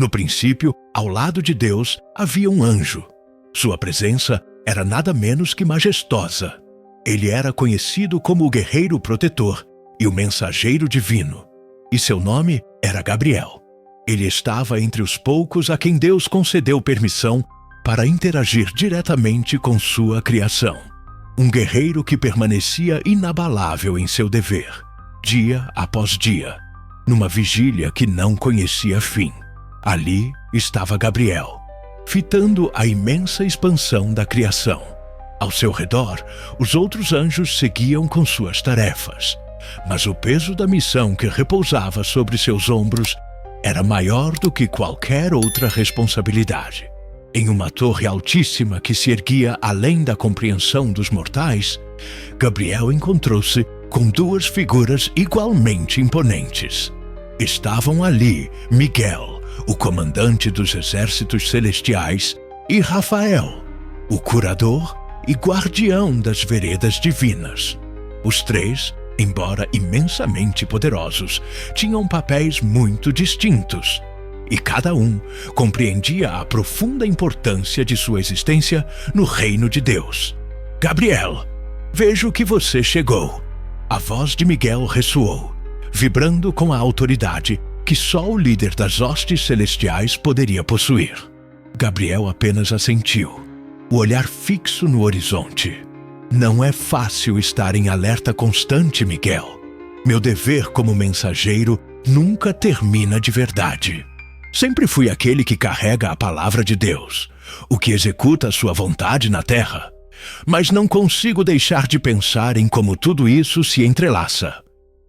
No princípio, ao lado de Deus, havia um anjo. Sua presença era nada menos que majestosa. Ele era conhecido como o guerreiro protetor e o mensageiro divino, e seu nome era Gabriel. Ele estava entre os poucos a quem Deus concedeu permissão para interagir diretamente com sua criação. Um guerreiro que permanecia inabalável em seu dever, dia após dia, numa vigília que não conhecia fim. Ali estava Gabriel, fitando a imensa expansão da criação. Ao seu redor, os outros anjos seguiam com suas tarefas, mas o peso da missão que repousava sobre seus ombros era maior do que qualquer outra responsabilidade. Em uma torre altíssima que se erguia além da compreensão dos mortais, Gabriel encontrou-se com duas figuras igualmente imponentes. Estavam ali Miguel, o comandante dos exércitos celestiais, e Rafael, o curador e guardião das veredas divinas. Os três, embora imensamente poderosos, tinham papéis muito distintos, e cada um compreendia a profunda importância de sua existência no reino de Deus. Gabriel, vejo que você chegou. A voz de Miguel ressoou, vibrando com a autoridade que só o líder das hostes celestiais poderia possuir. Gabriel apenas assentiu, o olhar fixo no horizonte. Não é fácil estar em alerta constante, Miguel. Meu dever como mensageiro nunca termina de verdade. Sempre fui aquele que carrega a palavra de Deus, o que executa a sua vontade na terra. Mas não consigo deixar de pensar em como tudo isso se entrelaça.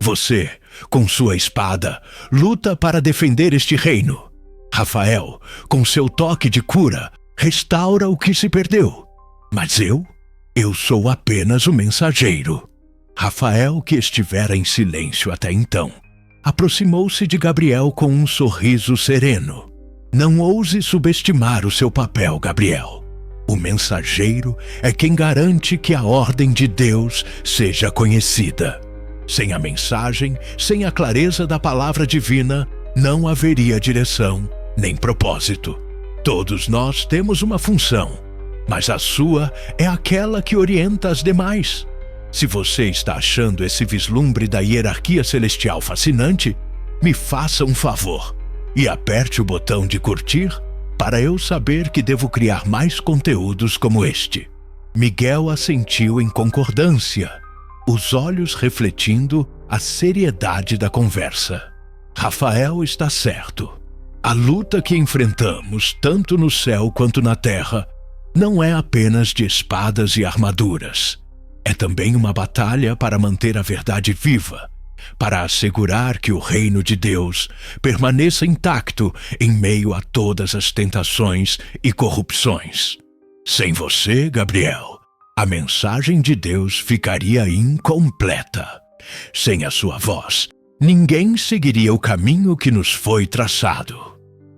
Você, com sua espada, luta para defender este reino. Rafael, com seu toque de cura, restaura o que se perdeu. Mas eu sou apenas o mensageiro. Rafael, que estivera em silêncio até então, aproximou-se de Gabriel com um sorriso sereno. Não ouse subestimar o seu papel, Gabriel. O mensageiro é quem garante que a ordem de Deus seja conhecida. Sem a mensagem, sem a clareza da palavra divina, não haveria direção nem propósito. Todos nós temos uma função, mas a sua é aquela que orienta as demais. Se você está achando esse vislumbre da hierarquia celestial fascinante, me faça um favor e aperte o botão de curtir para eu saber que devo criar mais conteúdos como este. Miguel assentiu em concordância, os olhos refletindo a seriedade da conversa. Rafael está certo. A luta que enfrentamos, tanto no céu quanto na terra, não é apenas de espadas e armaduras. É também uma batalha para manter a verdade viva, para assegurar que o reino de Deus permaneça intacto em meio a todas as tentações e corrupções. Sem você, Gabriel, a mensagem de Deus ficaria incompleta. Sem a sua voz, ninguém seguiria o caminho que nos foi traçado.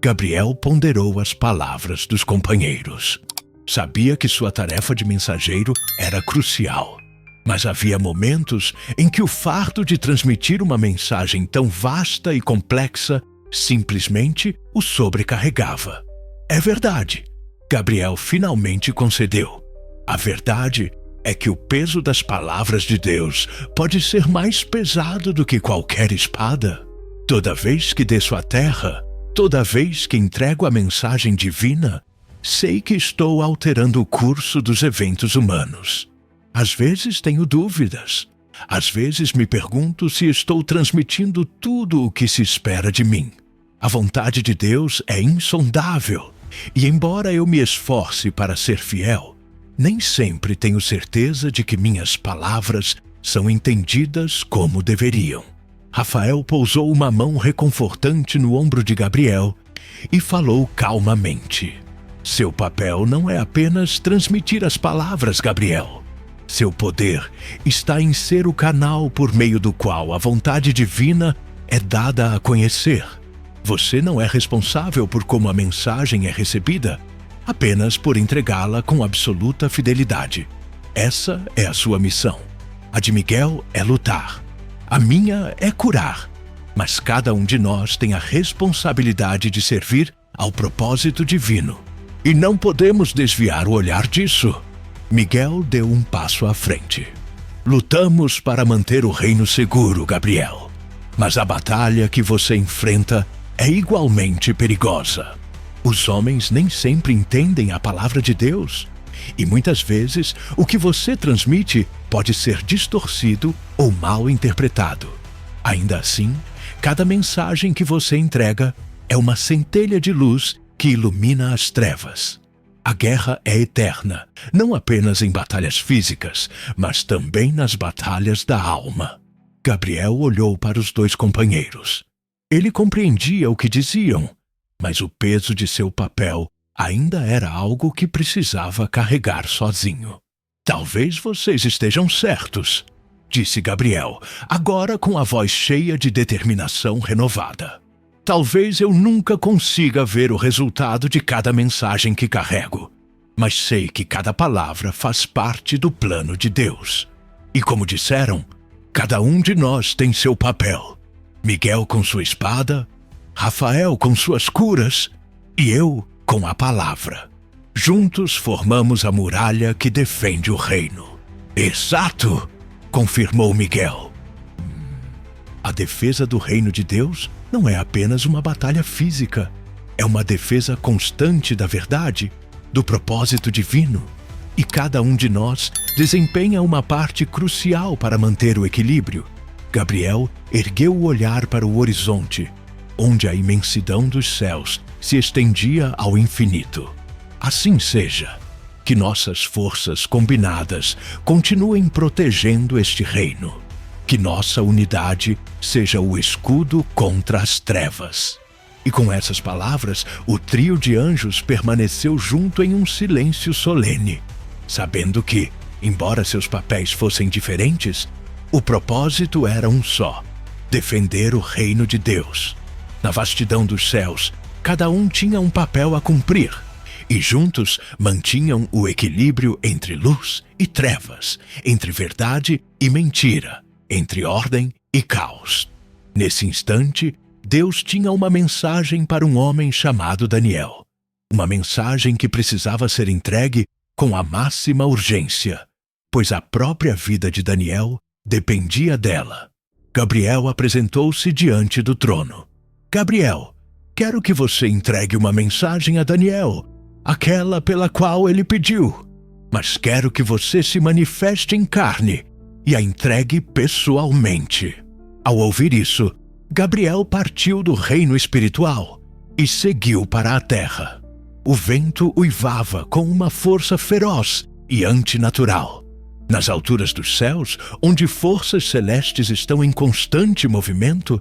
Gabriel ponderou as palavras dos companheiros. Sabia que sua tarefa de mensageiro era crucial, mas havia momentos em que o fardo de transmitir uma mensagem tão vasta e complexa simplesmente o sobrecarregava. É verdade, Gabriel finalmente concedeu. A verdade é que o peso das palavras de Deus pode ser mais pesado do que qualquer espada. Toda vez que desço à terra, toda vez que entrego a mensagem divina, sei que estou alterando o curso dos eventos humanos. Às vezes tenho dúvidas. Às vezes me pergunto se estou transmitindo tudo o que se espera de mim. A vontade de Deus é insondável, e embora eu me esforce para ser fiel, nem sempre tenho certeza de que minhas palavras são entendidas como deveriam. Rafael pousou uma mão reconfortante no ombro de Gabriel e falou calmamente. Seu papel não é apenas transmitir as palavras, Gabriel. Seu poder está em ser o canal por meio do qual a vontade divina é dada a conhecer. Você não é responsável por como a mensagem é recebida, apenas por entregá-la com absoluta fidelidade. Essa é a sua missão. A de Miguel é lutar. A minha é curar. Mas cada um de nós tem a responsabilidade de servir ao propósito divino, e não podemos desviar o olhar disso. Miguel deu um passo à frente. Lutamos para manter o reino seguro, Gabriel. Mas a batalha que você enfrenta é igualmente perigosa. Os homens nem sempre entendem a palavra de Deus. E muitas vezes o que você transmite pode ser distorcido ou mal interpretado. Ainda assim, cada mensagem que você entrega é uma centelha de luz que ilumina as trevas. A guerra é eterna, não apenas em batalhas físicas, mas também nas batalhas da alma. Gabriel olhou para os dois companheiros. Ele compreendia o que diziam, mas o peso de seu papel ainda era algo que precisava carregar sozinho. Talvez vocês estejam certos, disse Gabriel, agora com a voz cheia de determinação renovada. Talvez eu nunca consiga ver o resultado de cada mensagem que carrego, mas sei que cada palavra faz parte do plano de Deus. E como disseram, cada um de nós tem seu papel. Miguel com sua espada, Rafael com suas curas e eu com a palavra. Juntos formamos a muralha que defende o reino. Exato, confirmou Miguel. A defesa do reino de Deus não é apenas uma batalha física. É uma defesa constante da verdade, do propósito divino. E cada um de nós desempenha uma parte crucial para manter o equilíbrio. Gabriel ergueu o olhar para o horizonte, onde a imensidão dos céus se estendia ao infinito. Assim seja, que nossas forças combinadas continuem protegendo este reino. Que nossa unidade seja o escudo contra as trevas. E com essas palavras, o trio de anjos permaneceu junto em um silêncio solene, sabendo que, embora seus papéis fossem diferentes, o propósito era um só: defender o reino de Deus. Na vastidão dos céus, cada um tinha um papel a cumprir, e juntos mantinham o equilíbrio entre luz e trevas, entre verdade e mentira, entre ordem e caos. Nesse instante, Deus tinha uma mensagem para um homem chamado Daniel. Uma mensagem que precisava ser entregue com a máxima urgência, pois a própria vida de Daniel dependia dela. Gabriel apresentou-se diante do trono. Gabriel, quero que você entregue uma mensagem a Daniel, aquela pela qual ele pediu. Mas quero que você se manifeste em carne e a entregue pessoalmente. Ao ouvir isso, Gabriel partiu do reino espiritual e seguiu para a terra. O vento uivava com uma força feroz e antinatural. Nas alturas dos céus, onde forças celestes estão em constante movimento,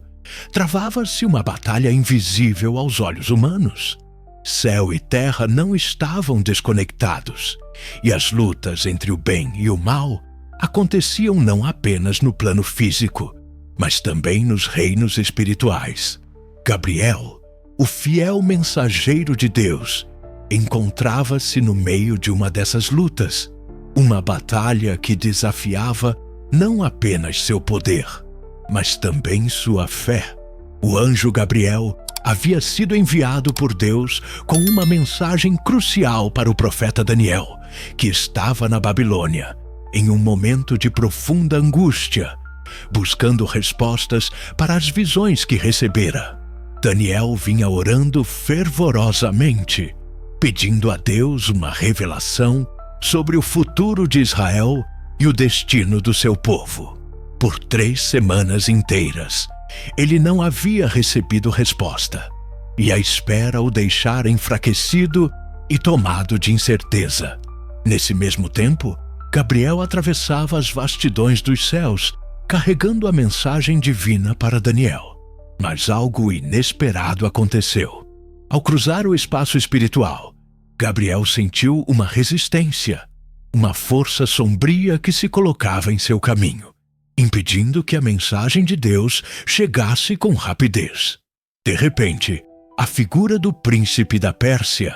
travava-se uma batalha invisível aos olhos humanos. Céu e terra não estavam desconectados, e as lutas entre o bem e o mal aconteciam não apenas no plano físico, mas também nos reinos espirituais. Gabriel, o fiel mensageiro de Deus, encontrava-se no meio de uma dessas lutas, uma batalha que desafiava não apenas seu poder, mas também sua fé. O anjo Gabriel havia sido enviado por Deus com uma mensagem crucial para o profeta Daniel, que estava na Babilônia, em um momento de profunda angústia, buscando respostas para as visões que recebera. Daniel vinha orando fervorosamente, pedindo a Deus uma revelação sobre o futuro de Israel e o destino do seu povo. Por 3 semanas inteiras, ele não havia recebido resposta, e a espera o deixara enfraquecido e tomado de incerteza. Nesse mesmo tempo, Gabriel atravessava as vastidões dos céus, carregando a mensagem divina para Daniel. Mas algo inesperado aconteceu. Ao cruzar o espaço espiritual, Gabriel sentiu uma resistência, uma força sombria que se colocava em seu caminho, impedindo que a mensagem de Deus chegasse com rapidez. De repente, a figura do príncipe da Pérsia,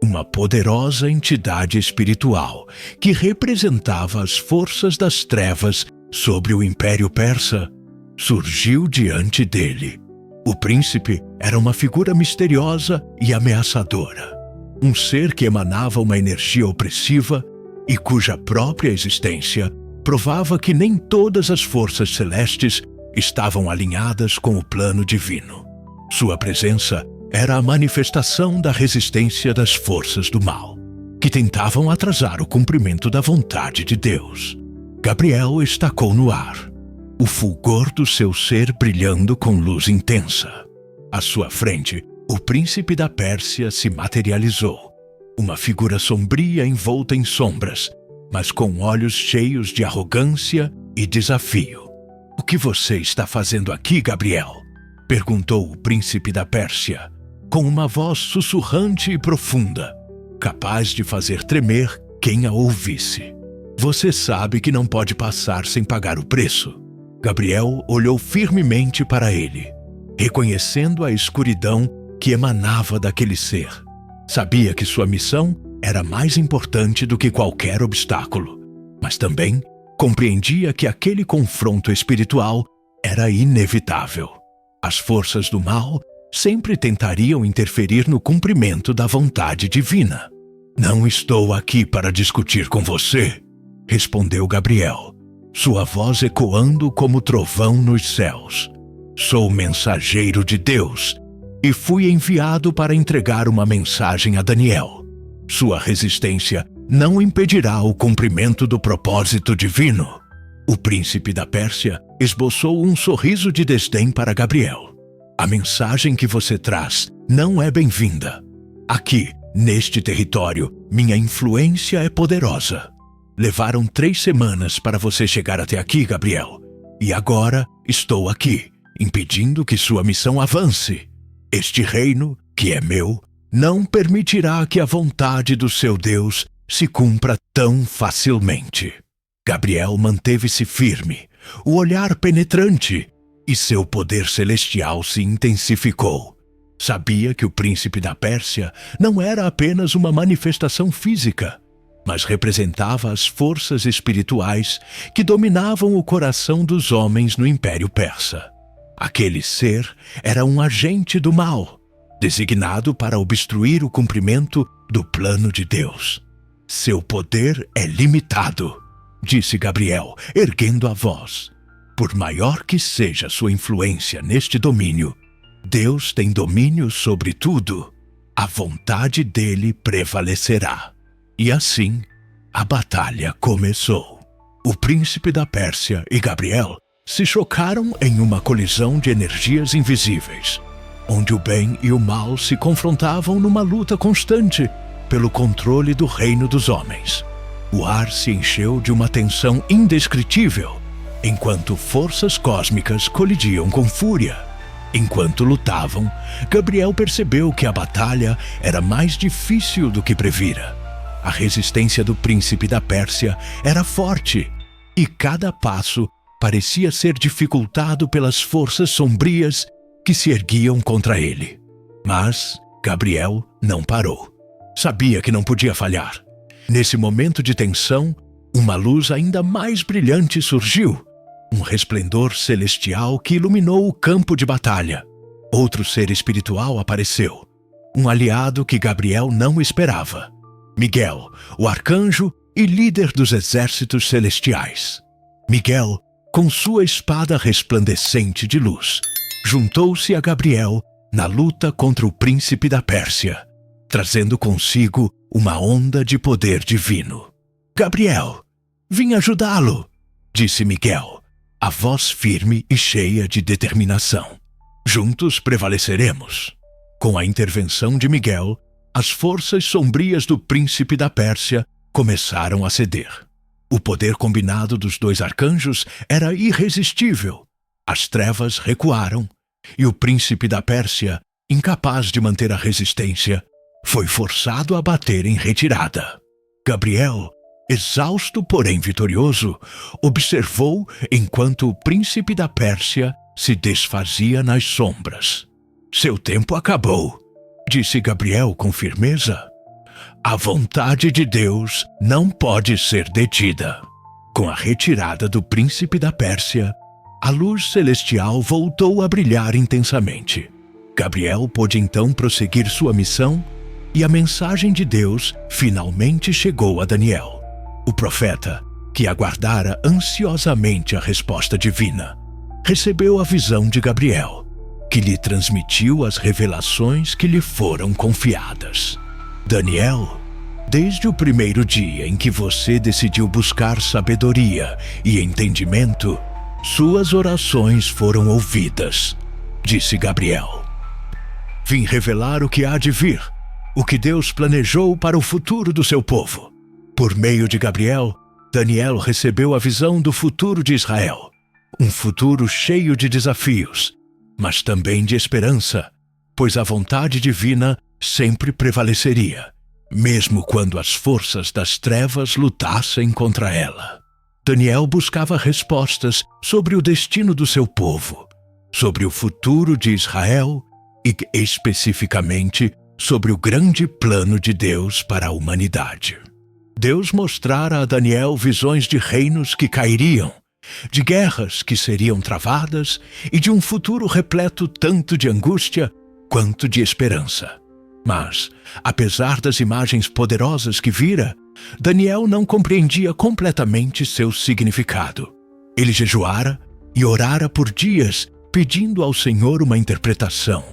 uma poderosa entidade espiritual que representava as forças das trevas sobre o Império Persa, surgiu diante dele. O príncipe era uma figura misteriosa e ameaçadora. Um ser que emanava uma energia opressiva e cuja própria existência provava que nem todas as forças celestes estavam alinhadas com o plano divino. Sua presença era a manifestação da resistência das forças do mal, que tentavam atrasar o cumprimento da vontade de Deus. Gabriel estacou no ar, o fulgor do seu ser brilhando com luz intensa. À sua frente, o príncipe da Pérsia se materializou, uma figura sombria envolta em sombras, mas com olhos cheios de arrogância e desafio. "O que você está fazendo aqui, Gabriel?" perguntou o príncipe da Pérsia, com uma voz sussurrante e profunda, capaz de fazer tremer quem a ouvisse. "Você sabe que não pode passar sem pagar o preço." Gabriel olhou firmemente para ele, reconhecendo a escuridão que emanava daquele ser. Sabia que sua missão era mais importante do que qualquer obstáculo, mas também compreendia que aquele confronto espiritual era inevitável. As forças do mal sempre tentariam interferir no cumprimento da vontade divina. "Não estou aqui para discutir com você", respondeu Gabriel, sua voz ecoando como trovão nos céus. "Sou mensageiro de Deus e fui enviado para entregar uma mensagem a Daniel. Sua resistência não impedirá o cumprimento do propósito divino." O príncipe da Pérsia esboçou um sorriso de desdém para Gabriel. "A mensagem que você traz não é bem-vinda. Aqui, neste território, minha influência é poderosa. Levaram 3 semanas para você chegar até aqui, Gabriel, e agora estou aqui, impedindo que sua missão avance. Este reino, que é meu, não permitirá que a vontade do seu Deus se cumpra tão facilmente." Gabriel manteve-se firme, o olhar penetrante, e seu poder celestial se intensificou. Sabia que o príncipe da Pérsia não era apenas uma manifestação física, mas representava as forças espirituais que dominavam o coração dos homens no Império Persa. Aquele ser era um agente do mal, designado para obstruir o cumprimento do plano de Deus. "Seu poder é limitado", disse Gabriel, erguendo a voz. "Por maior que seja sua influência neste domínio, Deus tem domínio sobre tudo. A vontade dele prevalecerá." E assim, a batalha começou. O príncipe da Pérsia e Gabriel se chocaram em uma colisão de energias invisíveis, onde o bem e o mal se confrontavam numa luta constante pelo controle do reino dos homens. O ar se encheu de uma tensão indescritível, enquanto forças cósmicas colidiam com fúria. Enquanto lutavam, Gabriel percebeu que a batalha era mais difícil do que previra. A resistência do príncipe da Pérsia era forte, e cada passo parecia ser dificultado pelas forças sombrias que se erguiam contra ele. Mas Gabriel não parou. Sabia que não podia falhar. Nesse momento de tensão, uma luz ainda mais brilhante surgiu, um resplendor celestial que iluminou o campo de batalha. Outro ser espiritual apareceu, um aliado que Gabriel não esperava. Miguel, o arcanjo e líder dos exércitos celestiais. Miguel, com sua espada resplandecente de luz, juntou-se a Gabriel na luta contra o príncipe da Pérsia, trazendo consigo uma onda de poder divino. "Gabriel, vim ajudá-lo", disse Miguel, a voz firme e cheia de determinação. "Juntos prevaleceremos." Com a intervenção de Miguel, as forças sombrias do príncipe da Pérsia começaram a ceder. O poder combinado dos 2 arcanjos era irresistível. As trevas recuaram, e o príncipe da Pérsia, incapaz de manter a resistência, foi forçado a bater em retirada. Gabriel, exausto porém vitorioso, observou enquanto o príncipe da Pérsia se desfazia nas sombras. "Seu tempo acabou", disse Gabriel com firmeza. "A vontade de Deus não pode ser detida." Com a retirada do príncipe da Pérsia, a luz celestial voltou a brilhar intensamente. Gabriel pôde então prosseguir sua missão e a mensagem de Deus finalmente chegou a Daniel, o profeta, que aguardara ansiosamente a resposta divina. Recebeu a visão de Gabriel, que lhe transmitiu as revelações que lhe foram confiadas. Daniel, desde o primeiro dia em que você decidiu buscar sabedoria e entendimento, suas orações foram ouvidas, disse Gabriel. Vim revelar o que há de vir, o que Deus planejou para o futuro do seu povo. Por meio de Gabriel, Daniel recebeu a visão do futuro de Israel, um futuro cheio de desafios, mas também de esperança, pois a vontade divina sempre prevaleceria, mesmo quando as forças das trevas lutassem contra ela. Daniel buscava respostas sobre o destino do seu povo, sobre o futuro de Israel e, especificamente, sobre o grande plano de Deus para a humanidade. Deus mostrara a Daniel visões de reinos que cairiam, de guerras que seriam travadas e de um futuro repleto tanto de angústia quanto de esperança. Mas, apesar das imagens poderosas que vira, Daniel não compreendia completamente seu significado. Ele jejuara e orara por dias, pedindo ao Senhor uma interpretação,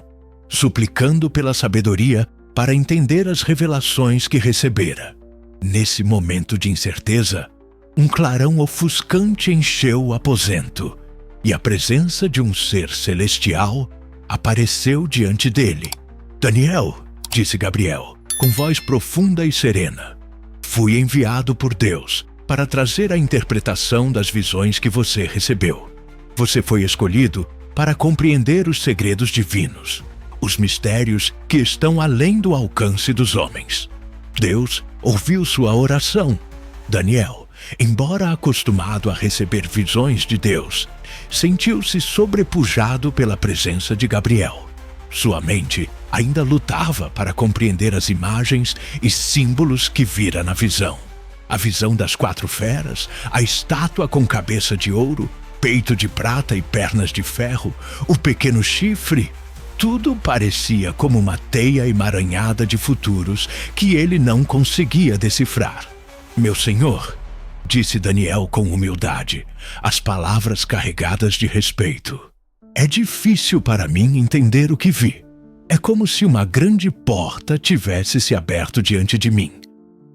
suplicando pela sabedoria para entender as revelações que recebera. Nesse momento de incerteza, um clarão ofuscante encheu o aposento, e a presença de um ser celestial apareceu diante dele. Daniel, disse Gabriel, com voz profunda e serena, fui enviado por Deus para trazer a interpretação das visões que você recebeu. Você foi escolhido para compreender os segredos divinos, os mistérios que estão além do alcance dos homens. Deus ouviu sua oração. Daniel, embora acostumado a receber visões de Deus, sentiu-se sobrepujado pela presença de Gabriel. Sua mente ainda lutava para compreender as imagens e símbolos que vira na visão. A visão das 4 feras, a estátua com cabeça de ouro, peito de prata e pernas de ferro, o pequeno chifre. Tudo parecia como uma teia emaranhada de futuros que ele não conseguia decifrar. Meu senhor, disse Daniel com humildade, as palavras carregadas de respeito. É difícil para mim entender o que vi. É como se uma grande porta tivesse se aberto diante de mim.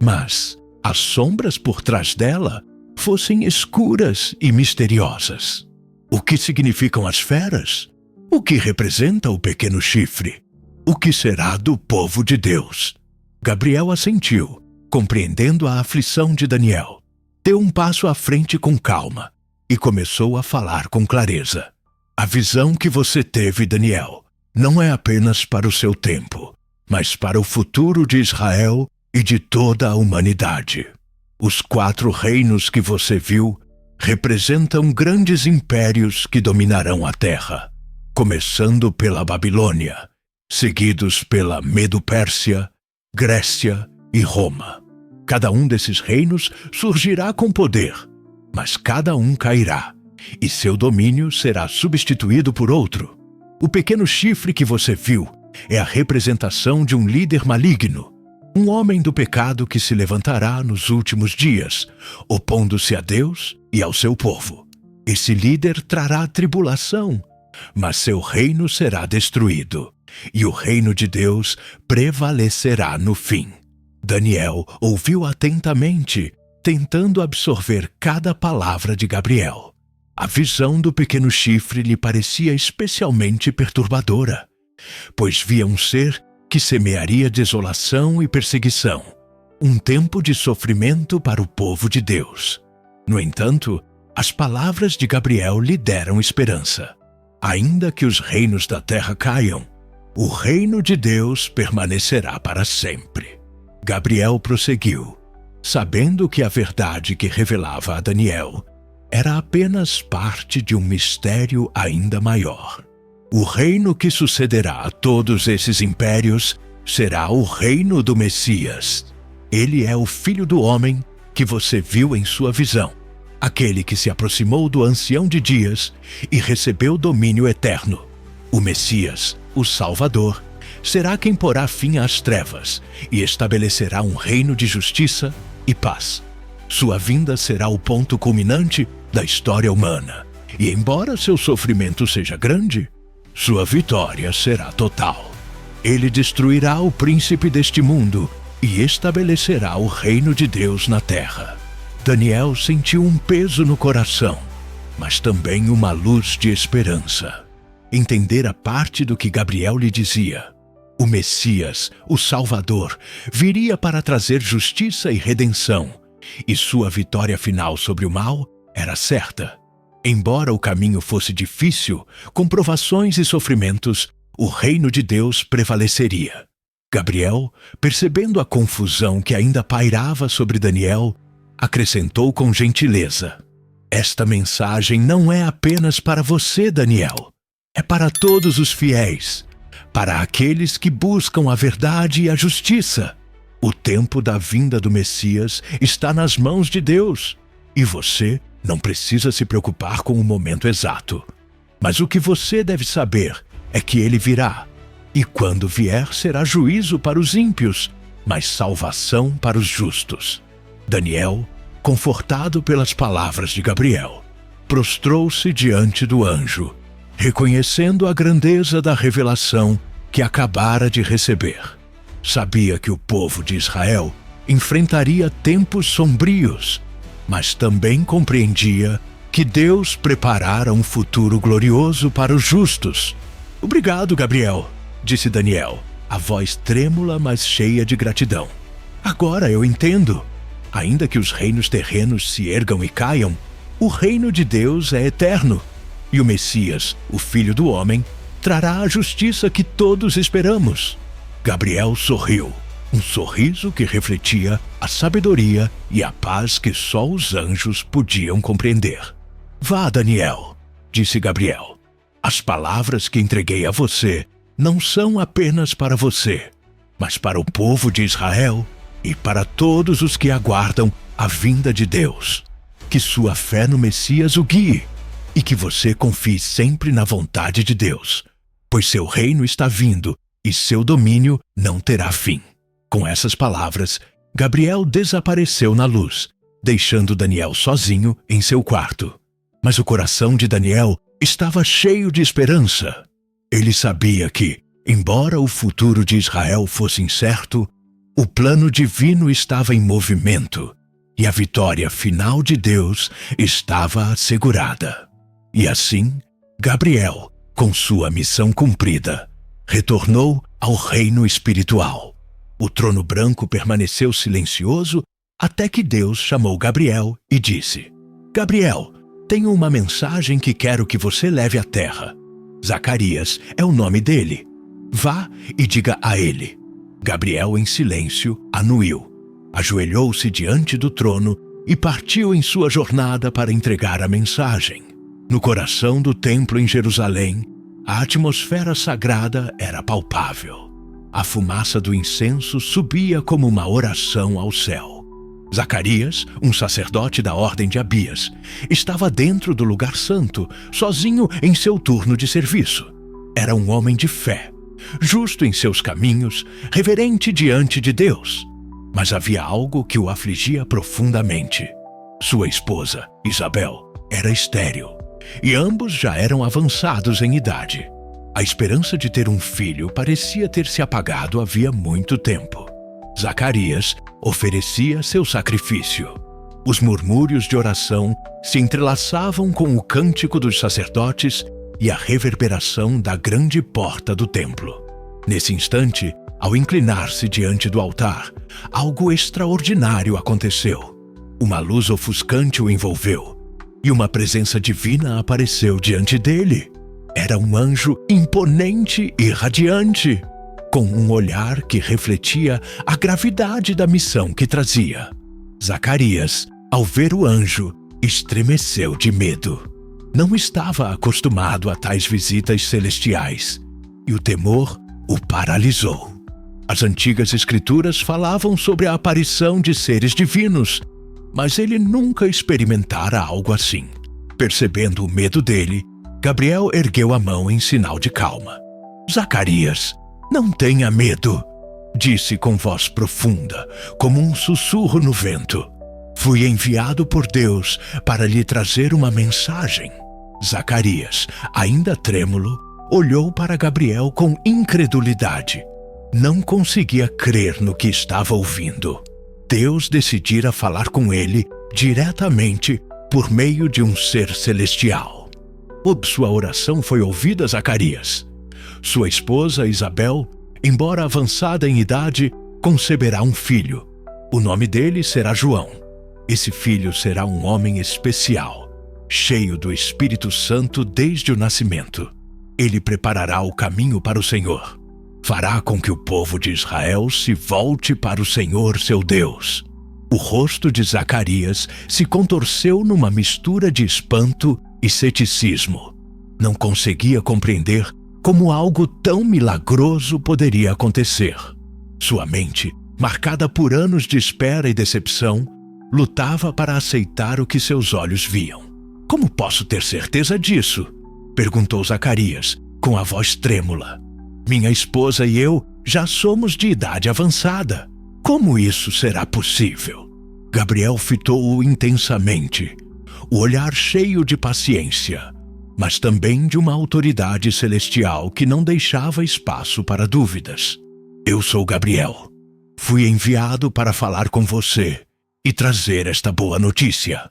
Mas as sombras por trás dela fossem escuras e misteriosas. O que significam as feras? O que representa o pequeno chifre? O que será do povo de Deus? Gabriel assentiu, compreendendo a aflição de Daniel. Deu um passo à frente com calma e começou a falar com clareza. A visão que você teve, Daniel, não é apenas para o seu tempo, mas para o futuro de Israel e de toda a humanidade. Os 4 reinos que você viu representam grandes impérios que dominarão a terra, começando pela Babilônia, seguidos pela Medo-Pérsia, Grécia e Roma. Cada um desses reinos surgirá com poder, mas cada um cairá, e seu domínio será substituído por outro. O pequeno chifre que você viu é a representação de um líder maligno, um homem do pecado que se levantará nos últimos dias, opondo-se a Deus e ao seu povo. Esse líder trará tribulação, mas seu reino será destruído, e o reino de Deus prevalecerá no fim. Daniel ouviu atentamente, tentando absorver cada palavra de Gabriel. A visão do pequeno chifre lhe parecia especialmente perturbadora, pois via um ser que semearia desolação e perseguição, um tempo de sofrimento para o povo de Deus. No entanto, as palavras de Gabriel lhe deram esperança. Ainda que os reinos da terra caiam, o reino de Deus permanecerá para sempre. Gabriel prosseguiu, sabendo que a verdade que revelava a Daniel era apenas parte de um mistério ainda maior. O reino que sucederá a todos esses impérios será o reino do Messias. Ele é o Filho do Homem que você viu em sua visão. aquele que se aproximou do Ancião de Dias e recebeu domínio eterno. O Messias, o Salvador, será quem porá fim às trevas e estabelecerá um reino de justiça e paz. Sua vinda será o ponto culminante da história humana, e embora seu sofrimento seja grande, sua vitória será total. Ele destruirá o príncipe deste mundo e estabelecerá o reino de Deus na terra. Daniel sentiu um peso no coração, mas também uma luz de esperança. Entendera parte do que Gabriel lhe dizia. O Messias, o Salvador, viria para trazer justiça e redenção, e sua vitória final sobre o mal era certa. Embora o caminho fosse difícil, com provações e sofrimentos, o reino de Deus prevaleceria. Gabriel, percebendo a confusão que ainda pairava sobre Daniel, acrescentou com gentileza: esta mensagem não é apenas para você, Daniel. É para todos os fiéis, para aqueles que buscam a verdade e a justiça. O tempo da vinda do Messias está nas mãos de Deus, e você não precisa se preocupar com o momento exato. Mas o que você deve saber é que ele virá, e quando vier será juízo para os ímpios, mas salvação para os justos. Daniel, confortado pelas palavras de Gabriel, prostrou-se diante do anjo, reconhecendo a grandeza da revelação que acabara de receber. Sabia que o povo de Israel enfrentaria tempos sombrios, mas também compreendia que Deus preparara um futuro glorioso para os justos. Obrigado, Gabriel, disse Daniel, a voz trêmula, mas cheia de gratidão. Agora eu entendo. Ainda que os reinos terrenos se ergam e caiam, o reino de Deus é eterno. E o Messias, o Filho do Homem, trará a justiça que todos esperamos. Gabriel sorriu, um sorriso que refletia a sabedoria e a paz que só os anjos podiam compreender. Vá, Daniel, disse Gabriel. As palavras que entreguei a você não são apenas para você, mas para o povo de Israel e para todos os que aguardam a vinda de Deus. Que sua fé no Messias o guie e que você confie sempre na vontade de Deus, pois seu reino está vindo e seu domínio não terá fim. Com essas palavras, Gabriel desapareceu na luz, deixando Daniel sozinho em seu quarto. Mas o coração de Daniel estava cheio de esperança. Ele sabia que, embora o futuro de Israel fosse incerto, o plano divino estava em movimento e a vitória final de Deus estava assegurada. E assim, Gabriel, com sua missão cumprida, retornou ao reino espiritual. O trono branco permaneceu silencioso até que Deus chamou Gabriel e disse: Gabriel, tenho uma mensagem que quero que você leve à terra. Zacarias é o nome dele. Vá e diga a ele. Gabriel, em silêncio, anuiu, ajoelhou-se diante do trono e partiu em sua jornada para entregar a mensagem. No coração do templo em Jerusalém, a atmosfera sagrada era palpável. A fumaça do incenso subia como uma oração ao céu. Zacarias, um sacerdote da ordem de Abias, estava dentro do lugar santo, sozinho em seu turno de serviço. Era um homem de fé, justo em seus caminhos, reverente diante de Deus. Mas havia algo que o afligia profundamente. Sua esposa, Isabel, era estéril, e ambos já eram avançados em idade. A esperança de ter um filho parecia ter se apagado havia muito tempo. Zacarias oferecia seu sacrifício. Os murmúrios de oração se entrelaçavam com o cântico dos sacerdotes e a reverberação da grande porta do templo. Nesse instante, ao inclinar-se diante do altar, algo extraordinário aconteceu. Uma luz ofuscante o envolveu, e uma presença divina apareceu diante dele. Era um anjo imponente e radiante, com um olhar que refletia a gravidade da missão que trazia. Zacarias, ao ver o anjo, estremeceu de medo. Não estava acostumado a tais visitas celestiais, e o temor o paralisou. As antigas escrituras falavam sobre a aparição de seres divinos, mas ele nunca experimentara algo assim. Percebendo o medo dele, Gabriel ergueu a mão em sinal de calma. Zacarias, não tenha medo, disse com voz profunda, como um sussurro no vento. Fui enviado por Deus para lhe trazer uma mensagem. Zacarias, ainda trêmulo, olhou para Gabriel com incredulidade. Não conseguia crer no que estava ouvindo. Deus decidira falar com ele diretamente por meio de um ser celestial. Sua oração foi ouvida, Zacarias. Sua esposa, Isabel, embora avançada em idade, conceberá um filho. O nome dele será João. Esse filho será um homem especial, cheio do Espírito Santo desde o nascimento. Ele preparará o caminho para o Senhor. Fará com que o povo de Israel se volte para o Senhor, seu Deus. O rosto de Zacarias se contorceu numa mistura de espanto e ceticismo. Não conseguia compreender como algo tão milagroso poderia acontecer. Sua mente, marcada por anos de espera e decepção, lutava para aceitar o que seus olhos viam. Como posso ter certeza disso? Perguntou Zacarias, com a voz trêmula. Minha esposa e eu já somos de idade avançada. Como isso será possível? Gabriel fitou-o intensamente, o olhar cheio de paciência, mas também de uma autoridade celestial que não deixava espaço para dúvidas. Eu sou Gabriel. Fui enviado para falar com você e trazer esta boa notícia.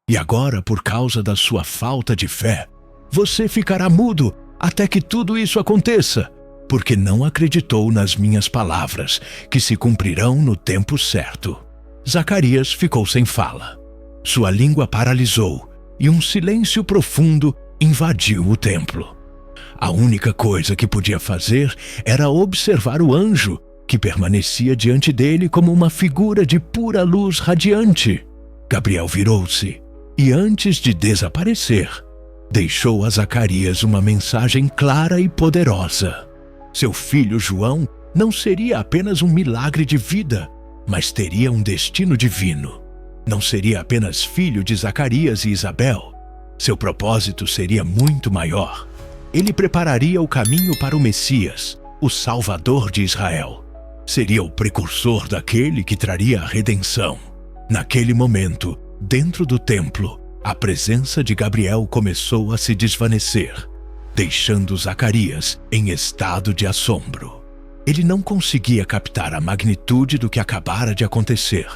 E agora, por causa da sua falta de fé, você ficará mudo até que tudo isso aconteça, porque não acreditou nas minhas palavras, que se cumprirão no tempo certo. Zacarias ficou sem fala. Sua língua paralisou e um silêncio profundo invadiu o templo. A única coisa que podia fazer era observar o anjo, que permanecia diante dele como uma figura de pura luz radiante. Gabriel virou-se e, antes de desaparecer, deixou a Zacarias uma mensagem clara e poderosa. Seu filho João não seria apenas um milagre de vida, mas teria um destino divino. Não seria apenas filho de Zacarias e Isabel. Seu propósito seria muito maior. Ele prepararia o caminho para o Messias, o Salvador de Israel. Seria o precursor daquele que traria a redenção. Naquele momento, dentro do templo, a presença de Gabriel começou a se desvanecer, deixando Zacarias em estado de assombro. Ele não conseguia captar a magnitude do que acabara de acontecer,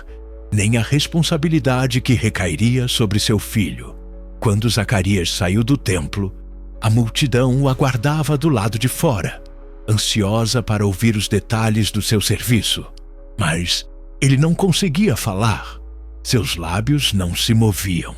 nem a responsabilidade que recairia sobre seu filho. Quando Zacarias saiu do templo, a multidão o aguardava do lado de fora, ansiosa para ouvir os detalhes do seu serviço. Mas ele não conseguia falar. Seus lábios não se moviam.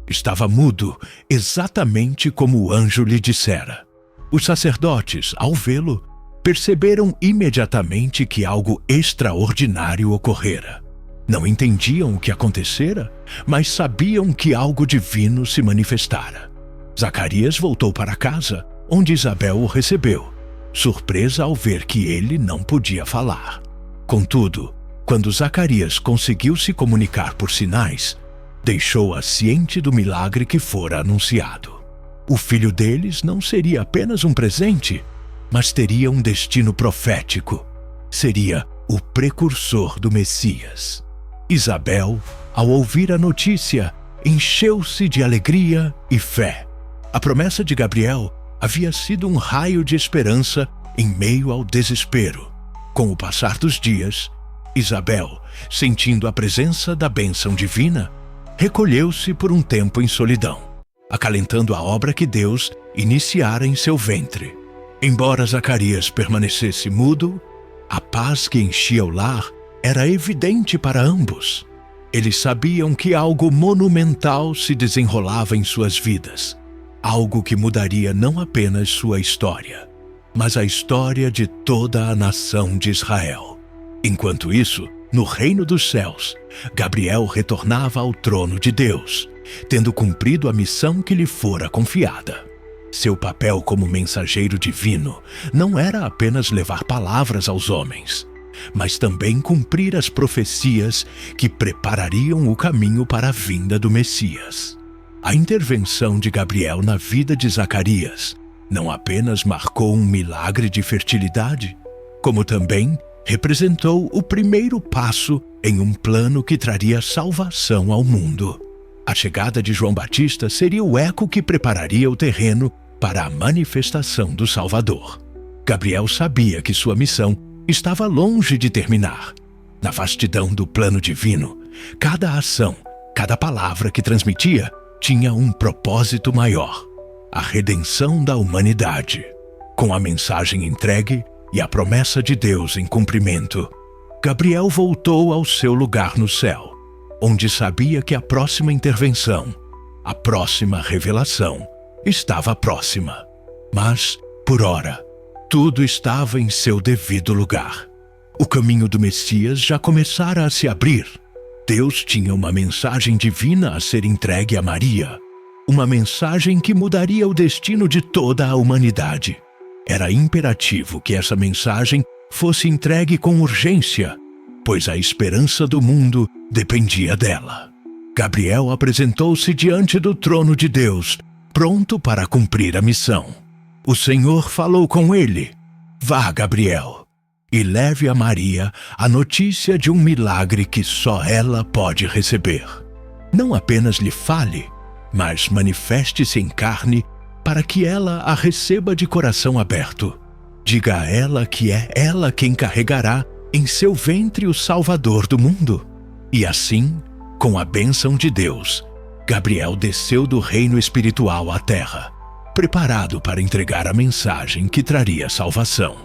Estava mudo, exatamente como o anjo lhe dissera. Os sacerdotes, ao vê-lo, perceberam imediatamente que algo extraordinário ocorrera. Não entendiam o que acontecera, mas sabiam que algo divino se manifestara. Zacarias voltou para casa, onde Isabel o recebeu, surpresa ao ver que ele não podia falar. Contudo, quando Zacarias conseguiu se comunicar por sinais, deixou-a ciente do milagre que fora anunciado. O filho deles não seria apenas um presente, mas teria um destino profético. Seria o precursor do Messias. Isabel, ao ouvir a notícia, encheu-se de alegria e fé. A promessa de Gabriel havia sido um raio de esperança em meio ao desespero. Com o passar dos dias, Isabel, sentindo a presença da bênção divina, recolheu-se por um tempo em solidão, acalentando a obra que Deus iniciara em seu ventre. Embora Zacarias permanecesse mudo, a paz que enchia o lar era evidente para ambos. Eles sabiam que algo monumental se desenrolava em suas vidas, algo que mudaria não apenas sua história, mas a história de toda a nação de Israel. Enquanto isso, no reino dos céus, Gabriel retornava ao trono de Deus, tendo cumprido a missão que lhe fora confiada. Seu papel como mensageiro divino não era apenas levar palavras aos homens. mas também cumprir as profecias que preparariam o caminho para a vinda do Messias. A intervenção de Gabriel na vida de Zacarias não apenas marcou um milagre de fertilidade, como também representou o primeiro passo em um plano que traria salvação ao mundo. A chegada de João Batista seria o eco que prepararia o terreno para a manifestação do Salvador. Gabriel sabia que sua missão estava longe de terminar. Na vastidão do plano divino, cada ação, cada palavra que transmitia tinha um propósito maior: a redenção da humanidade. Com a mensagem entregue e a promessa de Deus em cumprimento, Gabriel voltou ao seu lugar no céu, onde sabia que a próxima intervenção, a próxima revelação, estava próxima. Mas, por ora, tudo estava em seu devido lugar. O caminho do Messias já começara a se abrir. Deus tinha uma mensagem divina a ser entregue a Maria, uma mensagem que mudaria o destino de toda a humanidade. Era imperativo que essa mensagem fosse entregue com urgência, pois a esperança do mundo dependia dela. Gabriel apresentou-se diante do trono de Deus, pronto para cumprir a missão. O Senhor falou com ele: "Vá, Gabriel, e leve a Maria a notícia de um milagre que só ela pode receber. Não apenas lhe fale, mas manifeste-se em carne para que ela a receba de coração aberto. Diga a ela que é ela quem carregará em seu ventre o Salvador do mundo." E assim, com a bênção de Deus, Gabriel desceu do reino espiritual à terra, preparado para entregar a mensagem que traria salvação.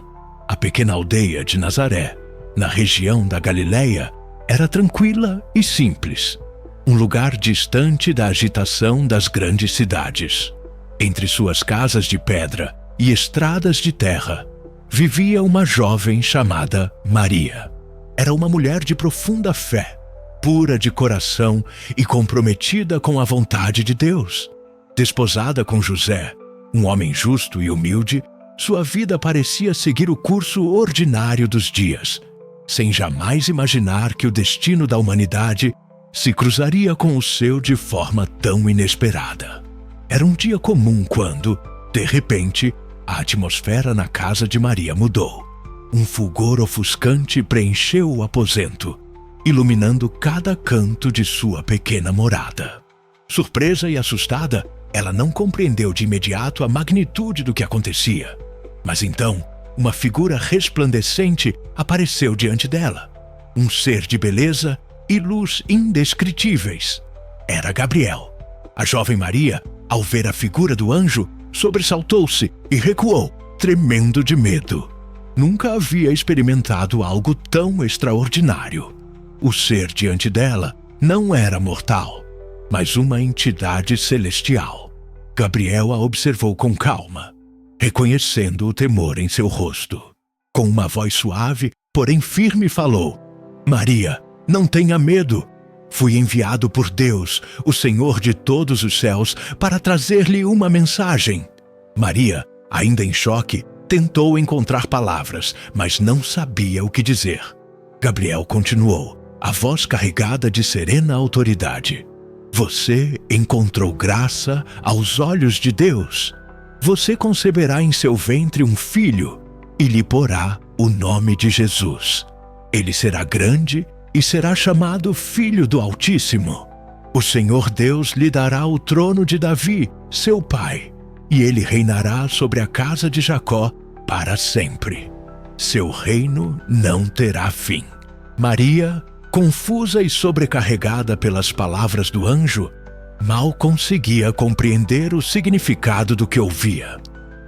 A pequena aldeia de Nazaré, na região da Galileia, era tranquila e simples, um lugar distante da agitação das grandes cidades. Entre suas casas de pedra e estradas de terra, vivia uma jovem chamada Maria. Era uma mulher de profunda fé, pura de coração e comprometida com a vontade de Deus. Desposada com José, um homem justo e humilde, sua vida parecia seguir o curso ordinário dos dias, sem jamais imaginar que o destino da humanidade se cruzaria com o seu de forma tão inesperada. Era um dia comum quando, de repente, a atmosfera na casa de Maria mudou. Um fulgor ofuscante preencheu o aposento, iluminando cada canto de sua pequena morada. Surpresa e assustada, ela não compreendeu de imediato a magnitude do que acontecia. Mas então, uma figura resplandecente apareceu diante dela. Um ser de beleza e luz indescritíveis. Era Gabriel. A jovem Maria, ao ver a figura do anjo, sobressaltou-se e recuou, tremendo de medo. Nunca havia experimentado algo tão extraordinário. O ser diante dela não era mortal, mas uma entidade celestial. Gabriel a observou com calma, reconhecendo o temor em seu rosto. Com uma voz suave, porém firme, falou: "Maria, não tenha medo. Fui enviado por Deus, o Senhor de todos os céus, para trazer-lhe uma mensagem." Maria, ainda em choque, tentou encontrar palavras, mas não sabia o que dizer. Gabriel continuou, a voz carregada de serena autoridade: "Você encontrou graça aos olhos de Deus. Você conceberá em seu ventre um filho e lhe porá o nome de Jesus. Ele será grande e será chamado Filho do Altíssimo. O Senhor Deus lhe dará o trono de Davi, seu pai, e ele reinará sobre a casa de Jacó para sempre. Seu reino não terá fim." Maria, confusa e sobrecarregada pelas palavras do anjo, mal conseguia compreender o significado do que ouvia.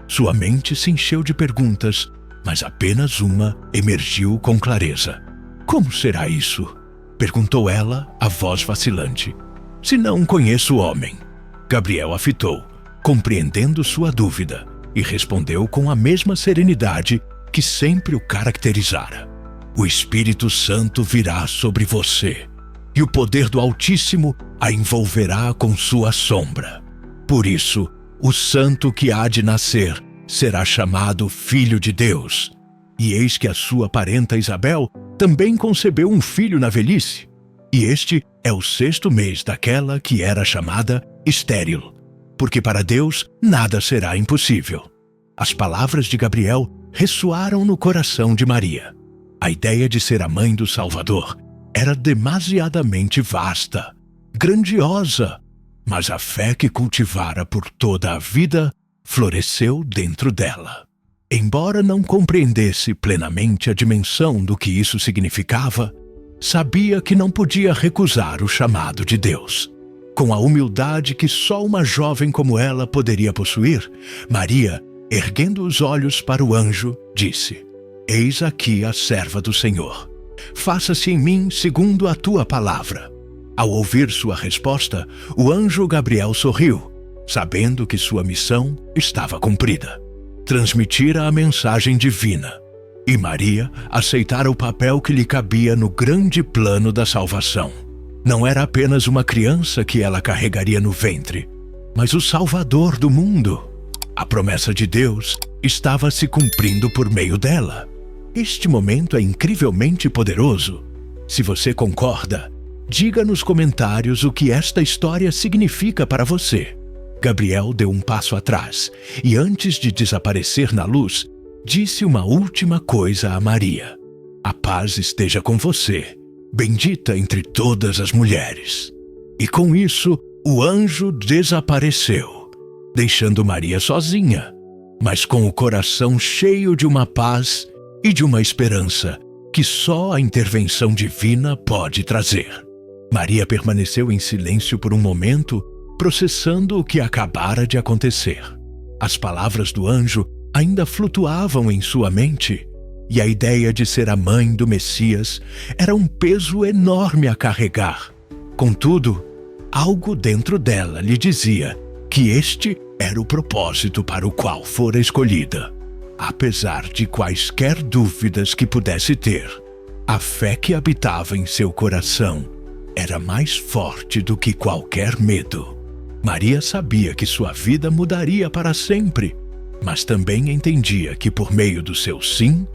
Sua mente se encheu de perguntas, mas apenas uma emergiu com clareza. "Como será isso?" perguntou ela, a voz vacilante. "Se não conheço o homem." Gabriel a fitou, compreendendo sua dúvida, e respondeu com a mesma serenidade que sempre o caracterizara: "O Espírito Santo virá sobre você, e o poder do Altíssimo a envolverá com sua sombra. Por isso, o santo que há de nascer será chamado Filho de Deus. E eis que a sua parenta Isabel também concebeu um filho na velhice. E este é o 6º mês daquela que era chamada estéril, porque para Deus nada será impossível. As palavras de Gabriel ressoaram no coração de Maria. A ideia de ser a mãe do Salvador era demasiadamente vasta, grandiosa, mas a fé que cultivara por toda a vida floresceu dentro dela. Embora não compreendesse plenamente a dimensão do que isso significava, sabia que não podia recusar o chamado de Deus. Com a humildade que só uma jovem como ela poderia possuir, Maria, erguendo os olhos para o anjo, disse: Eis aqui a serva do Senhor. Faça-se em mim segundo a tua palavra. Ao ouvir sua resposta, o anjo Gabriel sorriu, sabendo que sua missão estava cumprida. Transmitira a mensagem divina, e Maria aceitara o papel que lhe cabia no grande plano da salvação. Não era apenas uma criança que ela carregaria no ventre, mas o Salvador do mundo. A promessa de Deus estava se cumprindo por meio dela. Este momento é incrivelmente poderoso. Se você concorda, diga nos comentários o que esta história significa para você. Gabriel deu um passo atrás e, antes de desaparecer na luz, disse uma última coisa a Maria: A paz esteja com você, bendita entre todas as mulheres. E com isso, o anjo desapareceu, deixando Maria sozinha, mas com o coração cheio de uma paz e de uma esperança que só a intervenção divina pode trazer. Maria permaneceu em silêncio por um momento, processando o que acabara de acontecer. As palavras do anjo ainda flutuavam em sua mente, e a ideia de ser a mãe do Messias era um peso enorme a carregar. Contudo, algo dentro dela lhe dizia que este era o propósito para o qual fora escolhida. Apesar de quaisquer dúvidas que pudesse ter, a fé que habitava em seu coração era mais forte do que qualquer medo. Maria sabia que sua vida mudaria para sempre, mas também entendia que por meio do seu sim,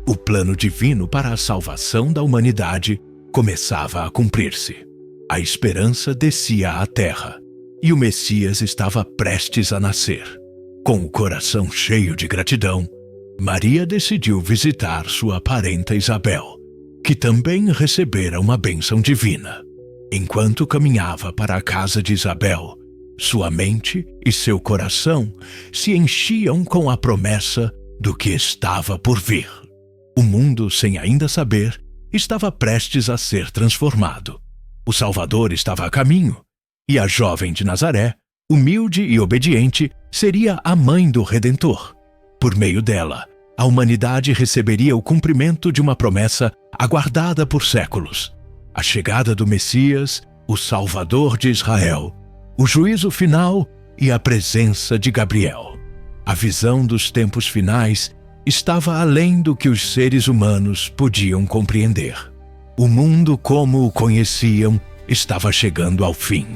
o plano divino para a salvação da humanidade começava a cumprir-se. A esperança descia à terra, e o Messias estava prestes a nascer. Com o coração cheio de gratidão, Maria decidiu visitar sua parenta Isabel, que também recebera uma bênção divina. Enquanto caminhava para a casa de Isabel, sua mente e seu coração se enchiam com a promessa do que estava por vir. O mundo, sem ainda saber, estava prestes a ser transformado. O Salvador estava a caminho, e a jovem de Nazaré, humilde e obediente, seria a mãe do Redentor. Por meio dela, a humanidade receberia o cumprimento de uma promessa aguardada por séculos: a chegada do Messias, o Salvador de Israel, o juízo final e a presença de Gabriel. A visão dos tempos finais estava além do que os seres humanos podiam compreender. O mundo como o conheciam estava chegando ao fim.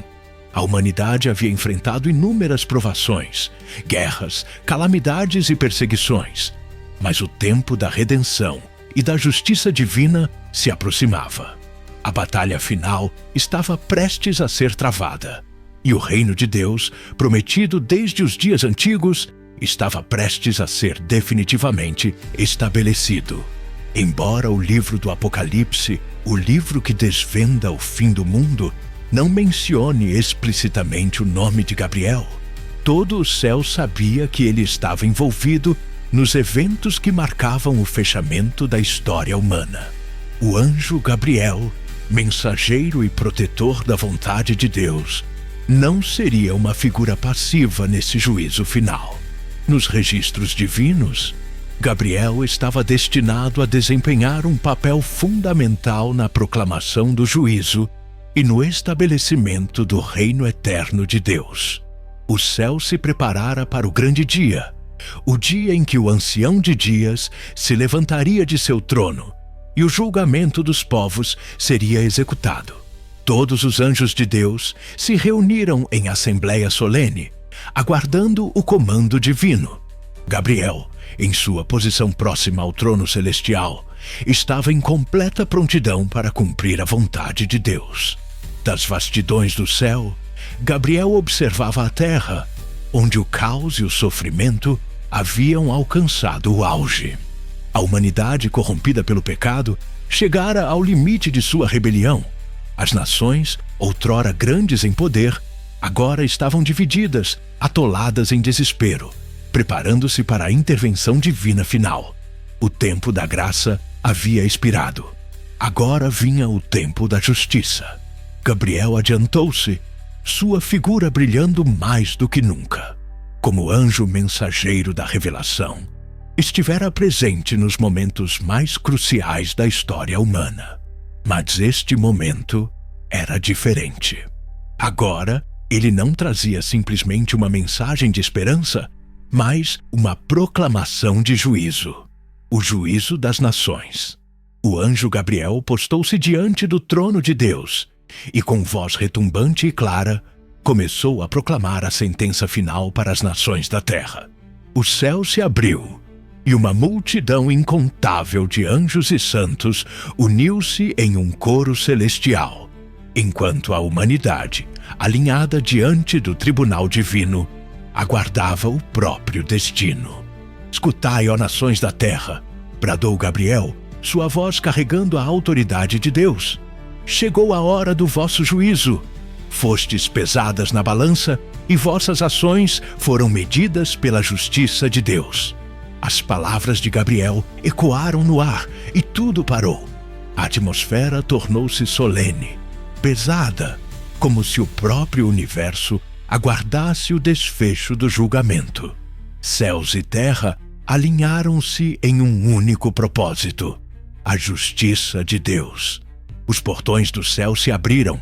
A humanidade havia enfrentado inúmeras provações, guerras, calamidades e perseguições, mas o tempo da redenção e da justiça divina se aproximava. A batalha final estava prestes a ser travada, e o reino de Deus, prometido desde os dias antigos, estava prestes a ser definitivamente estabelecido. Embora o livro do Apocalipse, o livro que desvenda o fim do mundo, não mencione explicitamente o nome de Gabriel, todo o céu sabia que ele estava envolvido nos eventos que marcavam o fechamento da história humana. O anjo Gabriel, mensageiro e protetor da vontade de Deus, não seria uma figura passiva nesse juízo final. Nos registros divinos, Gabriel estava destinado a desempenhar um papel fundamental na proclamação do juízo e no estabelecimento do reino eterno de Deus. O céu se preparara para o grande dia, o dia em que o ancião de dias se levantaria de seu trono e o julgamento dos povos seria executado. Todos os anjos de Deus se reuniram em assembleia solene, aguardando o comando divino. Gabriel, em sua posição próxima ao trono celestial, estava em completa prontidão para cumprir a vontade de Deus. Das vastidões do céu, Gabriel observava a terra, onde o caos e o sofrimento haviam alcançado o auge. A humanidade corrompida pelo pecado chegara ao limite de sua rebelião. As nações, outrora grandes em poder, agora estavam divididas, atoladas em desespero, preparando-se para a intervenção divina final. O tempo da graça havia expirado. Agora vinha o tempo da justiça. Gabriel adiantou-se, sua figura brilhando mais do que nunca. Como anjo mensageiro da revelação, estivera presente nos momentos mais cruciais da história humana. Mas este momento era diferente. Agora, ele não trazia simplesmente uma mensagem de esperança, mas uma proclamação de juízo. O juízo das nações. O anjo Gabriel postou-se diante do trono de Deus e, com voz retumbante e clara, começou a proclamar a sentença final para as nações da terra. O céu se abriu e uma multidão incontável de anjos e santos uniu-se em um coro celestial, enquanto a humanidade, alinhada diante do tribunal divino, aguardava o próprio destino. Escutai, ó nações da terra, bradou Gabriel, sua voz carregando a autoridade de Deus. Chegou a hora do vosso juízo. Fostes pesadas na balança e vossas ações foram medidas pela justiça de Deus. As palavras de Gabriel ecoaram no ar e tudo parou. A atmosfera tornou-se solene, pesada, como se o próprio universo aguardasse o desfecho do julgamento. Céus e terra alinharam-se em um único propósito: a justiça de Deus. Os portões do céu se abriram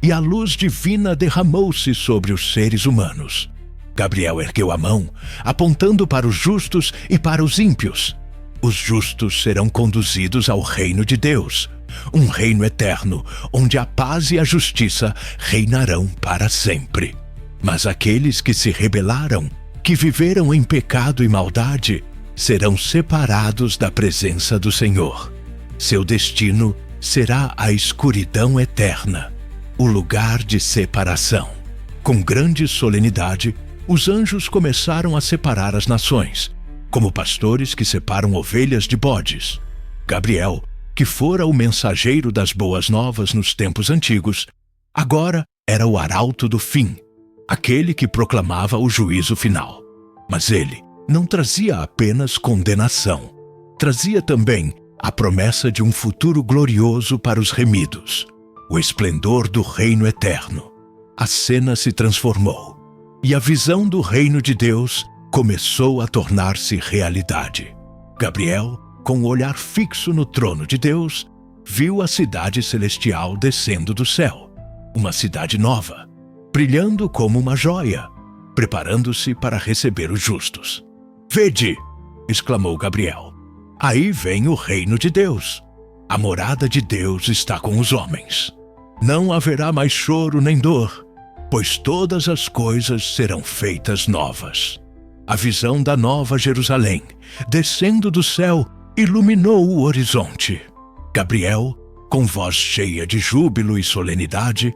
e a luz divina derramou-se sobre os seres humanos. Gabriel ergueu a mão, apontando para os justos e para os ímpios. Os justos serão conduzidos ao reino de Deus, um reino eterno, onde a paz e a justiça reinarão para sempre. Mas aqueles que se rebelaram, que viveram em pecado e maldade, serão separados da presença do Senhor. Seu destino será a escuridão eterna, o lugar de separação. Com grande solenidade, os anjos começaram a separar as nações, como pastores que separam ovelhas de bodes. Gabriel, que fora o mensageiro das boas novas nos tempos antigos, agora era o arauto do fim, aquele que proclamava o juízo final. Mas ele não trazia apenas condenação, trazia também a promessa de um futuro glorioso para os remidos, o esplendor do reino eterno. A cena se transformou, e a visão do reino de Deus começou a tornar-se realidade. Gabriel, com o olhar fixo no trono de Deus, viu a cidade celestial descendo do céu, uma cidade nova, brilhando como uma joia, preparando-se para receber os justos. «Vede!» exclamou Gabriel. «Aí vem o reino de Deus. A morada de Deus está com os homens. Não haverá mais choro nem dor, pois todas as coisas serão feitas novas.» A visão da nova Jerusalém, descendo do céu, iluminou o horizonte. Gabriel, com voz cheia de júbilo e solenidade,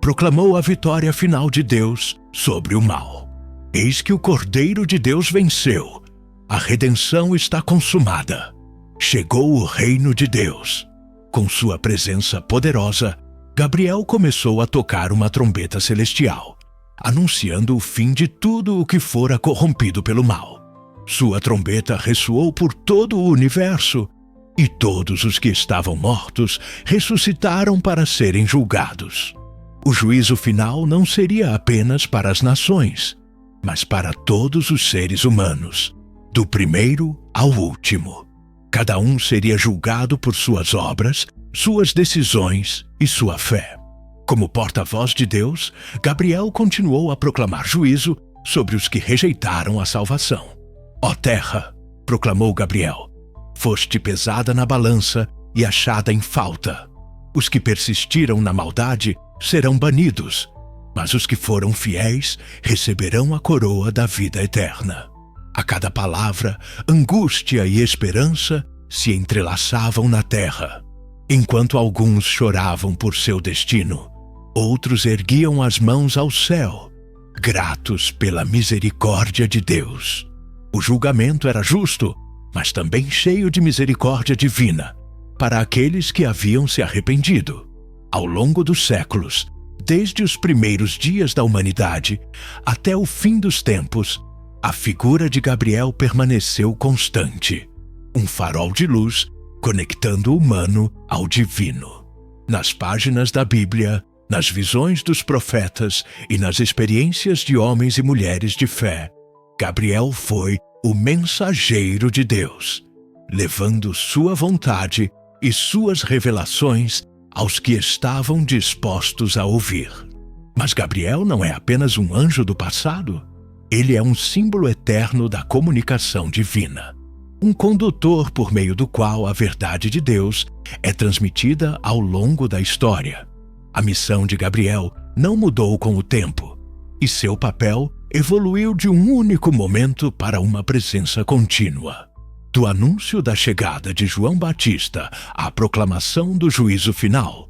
proclamou a vitória final de Deus sobre o mal. Eis que o Cordeiro de Deus venceu. A redenção está consumada. Chegou o reino de Deus. Com sua presença poderosa, Gabriel começou a tocar uma trombeta celestial, anunciando o fim de tudo o que fora corrompido pelo mal. Sua trombeta ressoou por todo o universo, e todos os que estavam mortos ressuscitaram para serem julgados. O juízo final não seria apenas para as nações, mas para todos os seres humanos, do primeiro ao último. Cada um seria julgado por suas obras, suas decisões e sua fé. Como porta-voz de Deus, Gabriel continuou a proclamar juízo sobre os que rejeitaram a salvação. «Ó terra», proclamou Gabriel, «foste pesada na balança e achada em falta. Os que persistiram na maldade serão banidos, mas os que foram fiéis receberão a coroa da vida eterna.» A cada palavra, angústia e esperança se entrelaçavam na terra. Enquanto alguns choravam por seu destino, outros erguiam as mãos ao céu, gratos pela misericórdia de Deus. O julgamento era justo, mas também cheio de misericórdia divina, para aqueles que haviam se arrependido. Ao longo dos séculos, desde os primeiros dias da humanidade até o fim dos tempos, a figura de Gabriel permaneceu constante, um farol de luz conectando o humano ao divino. Nas páginas da Bíblia, nas visões dos profetas e nas experiências de homens e mulheres de fé, Gabriel foi o mensageiro de Deus, levando sua vontade e suas revelações aos que estavam dispostos a ouvir. Mas Gabriel não é apenas um anjo do passado. Ele é um símbolo eterno da comunicação divina, um condutor por meio do qual a verdade de Deus é transmitida ao longo da história. A missão de Gabriel não mudou com o tempo, e seu papel evoluiu de um único momento para uma presença contínua. Do anúncio da chegada de João Batista à proclamação do juízo final,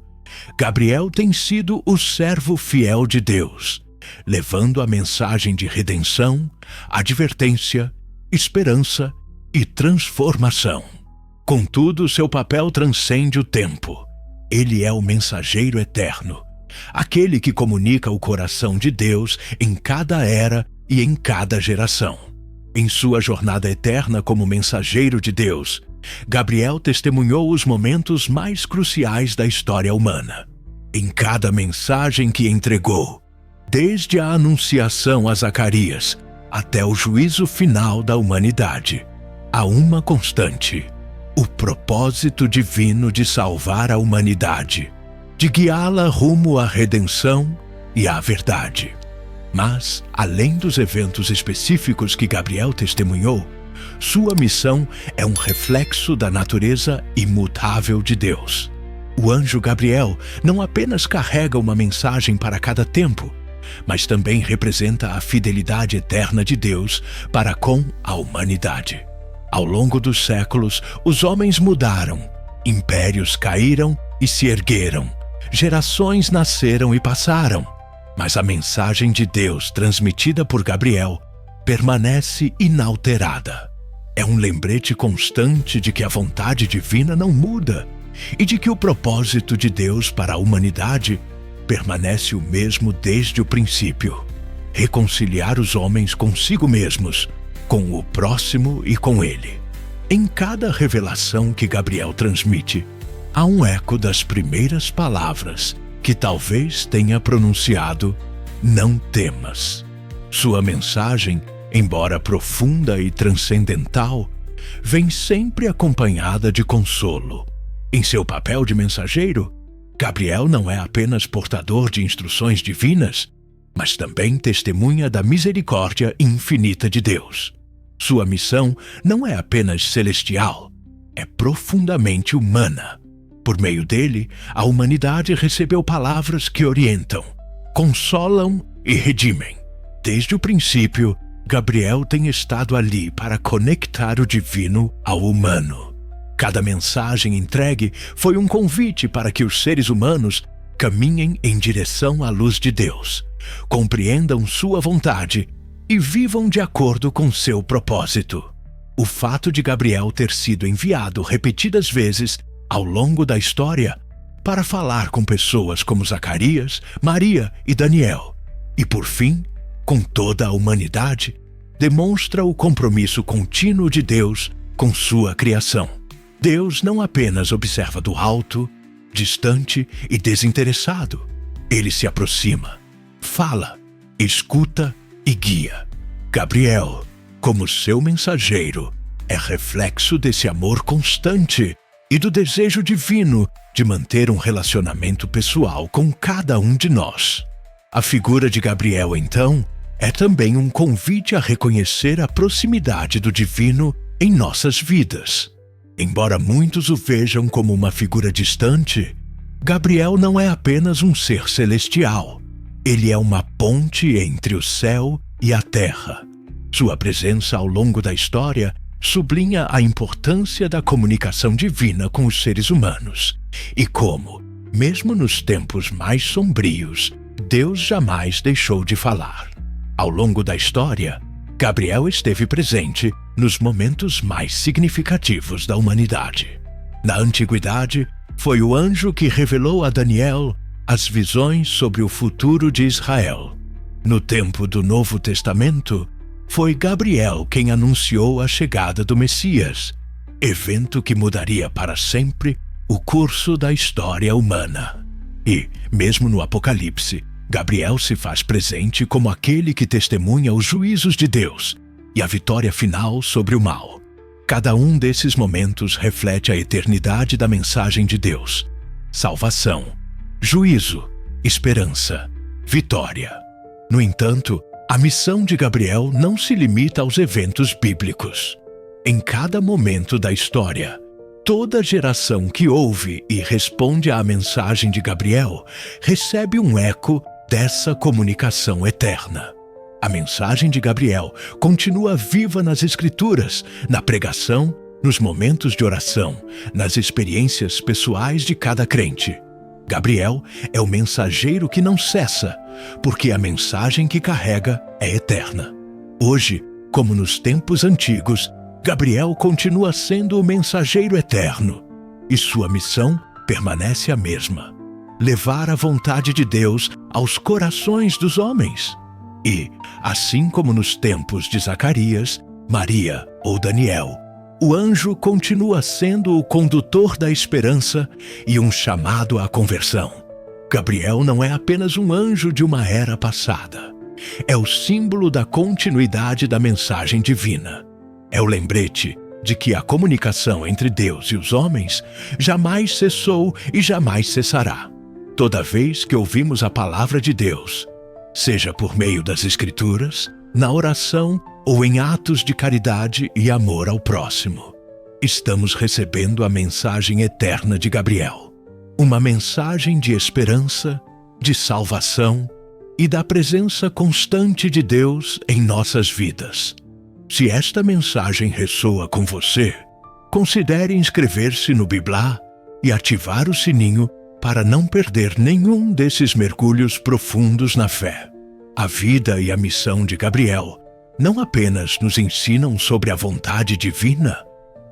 Gabriel tem sido o servo fiel de Deus, levando a mensagem de redenção, advertência, esperança e transformação. Contudo, seu papel transcende o tempo. Ele é o mensageiro eterno, aquele que comunica o coração de Deus em cada era e em cada geração. Em sua jornada eterna como mensageiro de Deus, Gabriel testemunhou os momentos mais cruciais da história humana. Em cada mensagem que entregou, desde a anunciação a Zacarias até o juízo final da humanidade, há uma constante: o propósito divino de salvar a humanidade, de guiá-la rumo à redenção e à verdade. Mas, além dos eventos específicos que Gabriel testemunhou, sua missão é um reflexo da natureza imutável de Deus. O anjo Gabriel não apenas carrega uma mensagem para cada tempo, mas também representa a fidelidade eterna de Deus para com a humanidade. Ao longo dos séculos, os homens mudaram, impérios caíram e se ergueram, gerações nasceram e passaram, mas a mensagem de Deus transmitida por Gabriel permanece inalterada. É um lembrete constante de que a vontade divina não muda e de que o propósito de Deus para a humanidade permanece o mesmo desde o princípio: reconciliar os homens consigo mesmos, com o próximo e com Ele. Em cada revelação que Gabriel transmite, há um eco das primeiras palavras que talvez tenha pronunciado: não temas. Sua mensagem, embora profunda e transcendental, vem sempre acompanhada de consolo. Em seu papel de mensageiro, Gabriel não é apenas portador de instruções divinas, mas também testemunha da misericórdia infinita de Deus. Sua missão não é apenas celestial, é profundamente humana. Por meio dele, a humanidade recebeu palavras que orientam, consolam e redimem. Desde o princípio, Gabriel tem estado ali para conectar o divino ao humano. Cada mensagem entregue foi um convite para que os seres humanos caminhem em direção à luz de Deus, compreendam sua vontade e vivam de acordo com seu propósito. O fato de Gabriel ter sido enviado repetidas vezes ao longo da história para falar com pessoas como Zacarias, Maria e Daniel, e por fim, com toda a humanidade, demonstra o compromisso contínuo de Deus com sua criação. Deus não apenas observa do alto, distante e desinteressado. Ele se aproxima, fala, escuta e guia. Gabriel, como seu mensageiro, é reflexo desse amor constante e do desejo divino de manter um relacionamento pessoal com cada um de nós. A figura de Gabriel, então, é também um convite a reconhecer a proximidade do divino em nossas vidas. Embora muitos o vejam como uma figura distante, Gabriel não é apenas um ser celestial. Ele é uma ponte entre o céu e a terra. Sua presença ao longo da história sublinha a importância da comunicação divina com os seres humanos e como, mesmo nos tempos mais sombrios, Deus jamais deixou de falar. Ao longo da história, Gabriel esteve presente nos momentos mais significativos da humanidade. Na antiguidade, foi o anjo que revelou a Daniel as visões sobre o futuro de Israel. No tempo do Novo Testamento, foi Gabriel quem anunciou a chegada do Messias, evento que mudaria para sempre o curso da história humana. E, mesmo no Apocalipse, Gabriel se faz presente como aquele que testemunha os juízos de Deus e a vitória final sobre o mal. Cada um desses momentos reflete a eternidade da mensagem de Deus: salvação, juízo, esperança, vitória. No entanto, a missão de Gabriel não se limita aos eventos bíblicos. Em cada momento da história, toda geração que ouve e responde à mensagem de Gabriel recebe um eco dessa comunicação eterna. A mensagem de Gabriel continua viva nas Escrituras, na pregação, nos momentos de oração, nas experiências pessoais de cada crente. Gabriel é o mensageiro que não cessa, porque a mensagem que carrega é eterna. Hoje, como nos tempos antigos, Gabriel continua sendo o mensageiro eterno, e sua missão permanece a mesma: levar a vontade de Deus aos corações dos homens. E, assim como nos tempos de Zacarias, Maria ou Daniel, o anjo continua sendo o condutor da esperança e um chamado à conversão. Gabriel não é apenas um anjo de uma era passada. É o símbolo da continuidade da mensagem divina. É o lembrete de que a comunicação entre Deus e os homens jamais cessou e jamais cessará. Toda vez que ouvimos a palavra de Deus, seja por meio das Escrituras, na oração ou em atos de caridade e amor ao próximo, estamos recebendo a mensagem eterna de Gabriel. Uma mensagem de esperança, de salvação e da presença constante de Deus em nossas vidas. Se esta mensagem ressoa com você, considere inscrever-se no Biblá e ativar o sininho para não perder nenhum desses mergulhos profundos na fé. A vida e a missão de Gabriel não apenas nos ensinam sobre a vontade divina,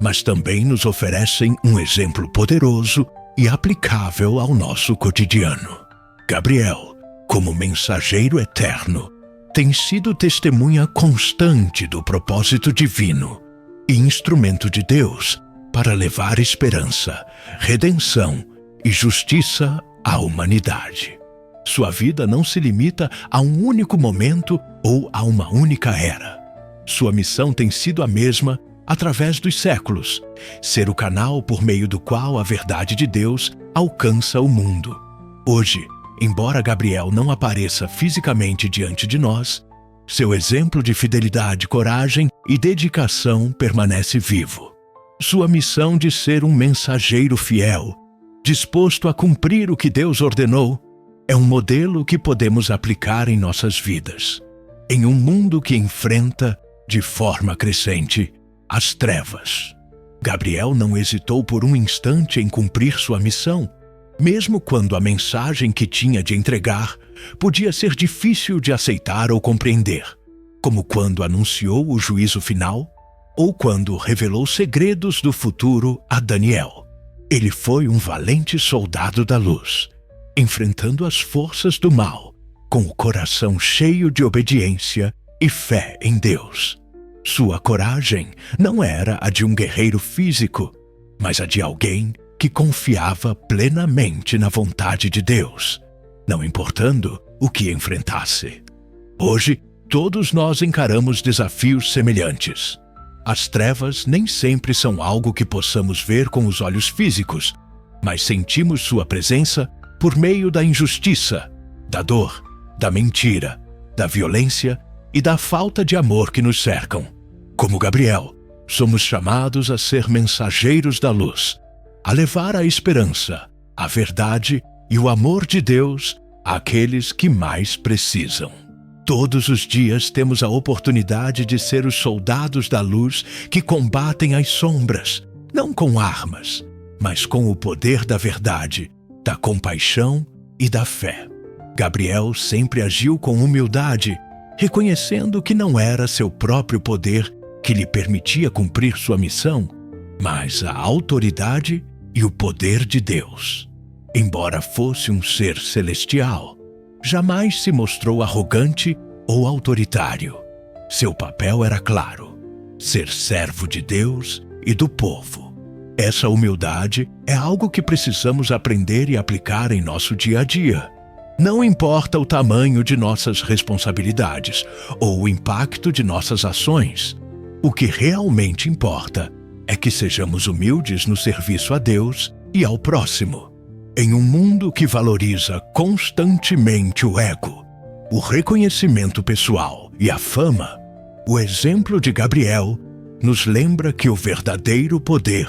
mas também nos oferecem um exemplo poderoso e aplicável ao nosso cotidiano. Gabriel, como mensageiro eterno, tem sido testemunha constante do propósito divino e instrumento de Deus para levar esperança, redenção e justiça à humanidade. Sua vida não se limita a um único momento ou a uma única era. Sua missão tem sido a mesma através dos séculos: ser o canal por meio do qual a verdade de Deus alcança o mundo. Hoje, embora Gabriel não apareça fisicamente diante de nós, seu exemplo de fidelidade, coragem e dedicação permanece vivo. Sua missão de ser um mensageiro fiel, disposto a cumprir o que Deus ordenou, é um modelo que podemos aplicar em nossas vidas. Em um mundo que enfrenta, de forma crescente, as trevas, Gabriel não hesitou por um instante em cumprir sua missão, mesmo quando a mensagem que tinha de entregar podia ser difícil de aceitar ou compreender, como quando anunciou o juízo final ou quando revelou segredos do futuro a Daniel. Ele foi um valente soldado da luz, enfrentando as forças do mal, com o coração cheio de obediência e fé em Deus. Sua coragem não era a de um guerreiro físico, mas a de alguém que confiava plenamente na vontade de Deus, não importando o que enfrentasse. Hoje, todos nós encaramos desafios semelhantes. As trevas nem sempre são algo que possamos ver com os olhos físicos, mas sentimos sua presença por meio da injustiça, da dor, da mentira, da violência e da falta de amor que nos cercam. Como Gabriel, somos chamados a ser mensageiros da luz, a levar a esperança, a verdade e o amor de Deus àqueles que mais precisam. Todos os dias temos a oportunidade de ser os soldados da luz que combatem as sombras, não com armas, mas com o poder da verdade, da compaixão e da fé. Gabriel sempre agiu com humildade, reconhecendo que não era seu próprio poder que lhe permitia cumprir sua missão, mas a autoridade e o poder de Deus. Embora fosse um ser celestial, jamais se mostrou arrogante ou autoritário. Seu papel era claro: ser servo de Deus e do povo. Essa humildade é algo que precisamos aprender e aplicar em nosso dia a dia. Não importa o tamanho de nossas responsabilidades ou o impacto de nossas ações, o que realmente importa é que sejamos humildes no serviço a Deus e ao próximo. Em um mundo que valoriza constantemente o ego, o reconhecimento pessoal e a fama, o exemplo de Gabriel nos lembra que o verdadeiro poder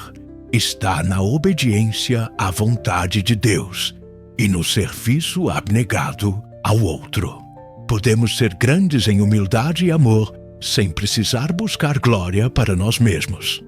está na obediência à vontade de Deus e no serviço abnegado ao outro. Podemos ser grandes em humildade e amor sem precisar buscar glória para nós mesmos.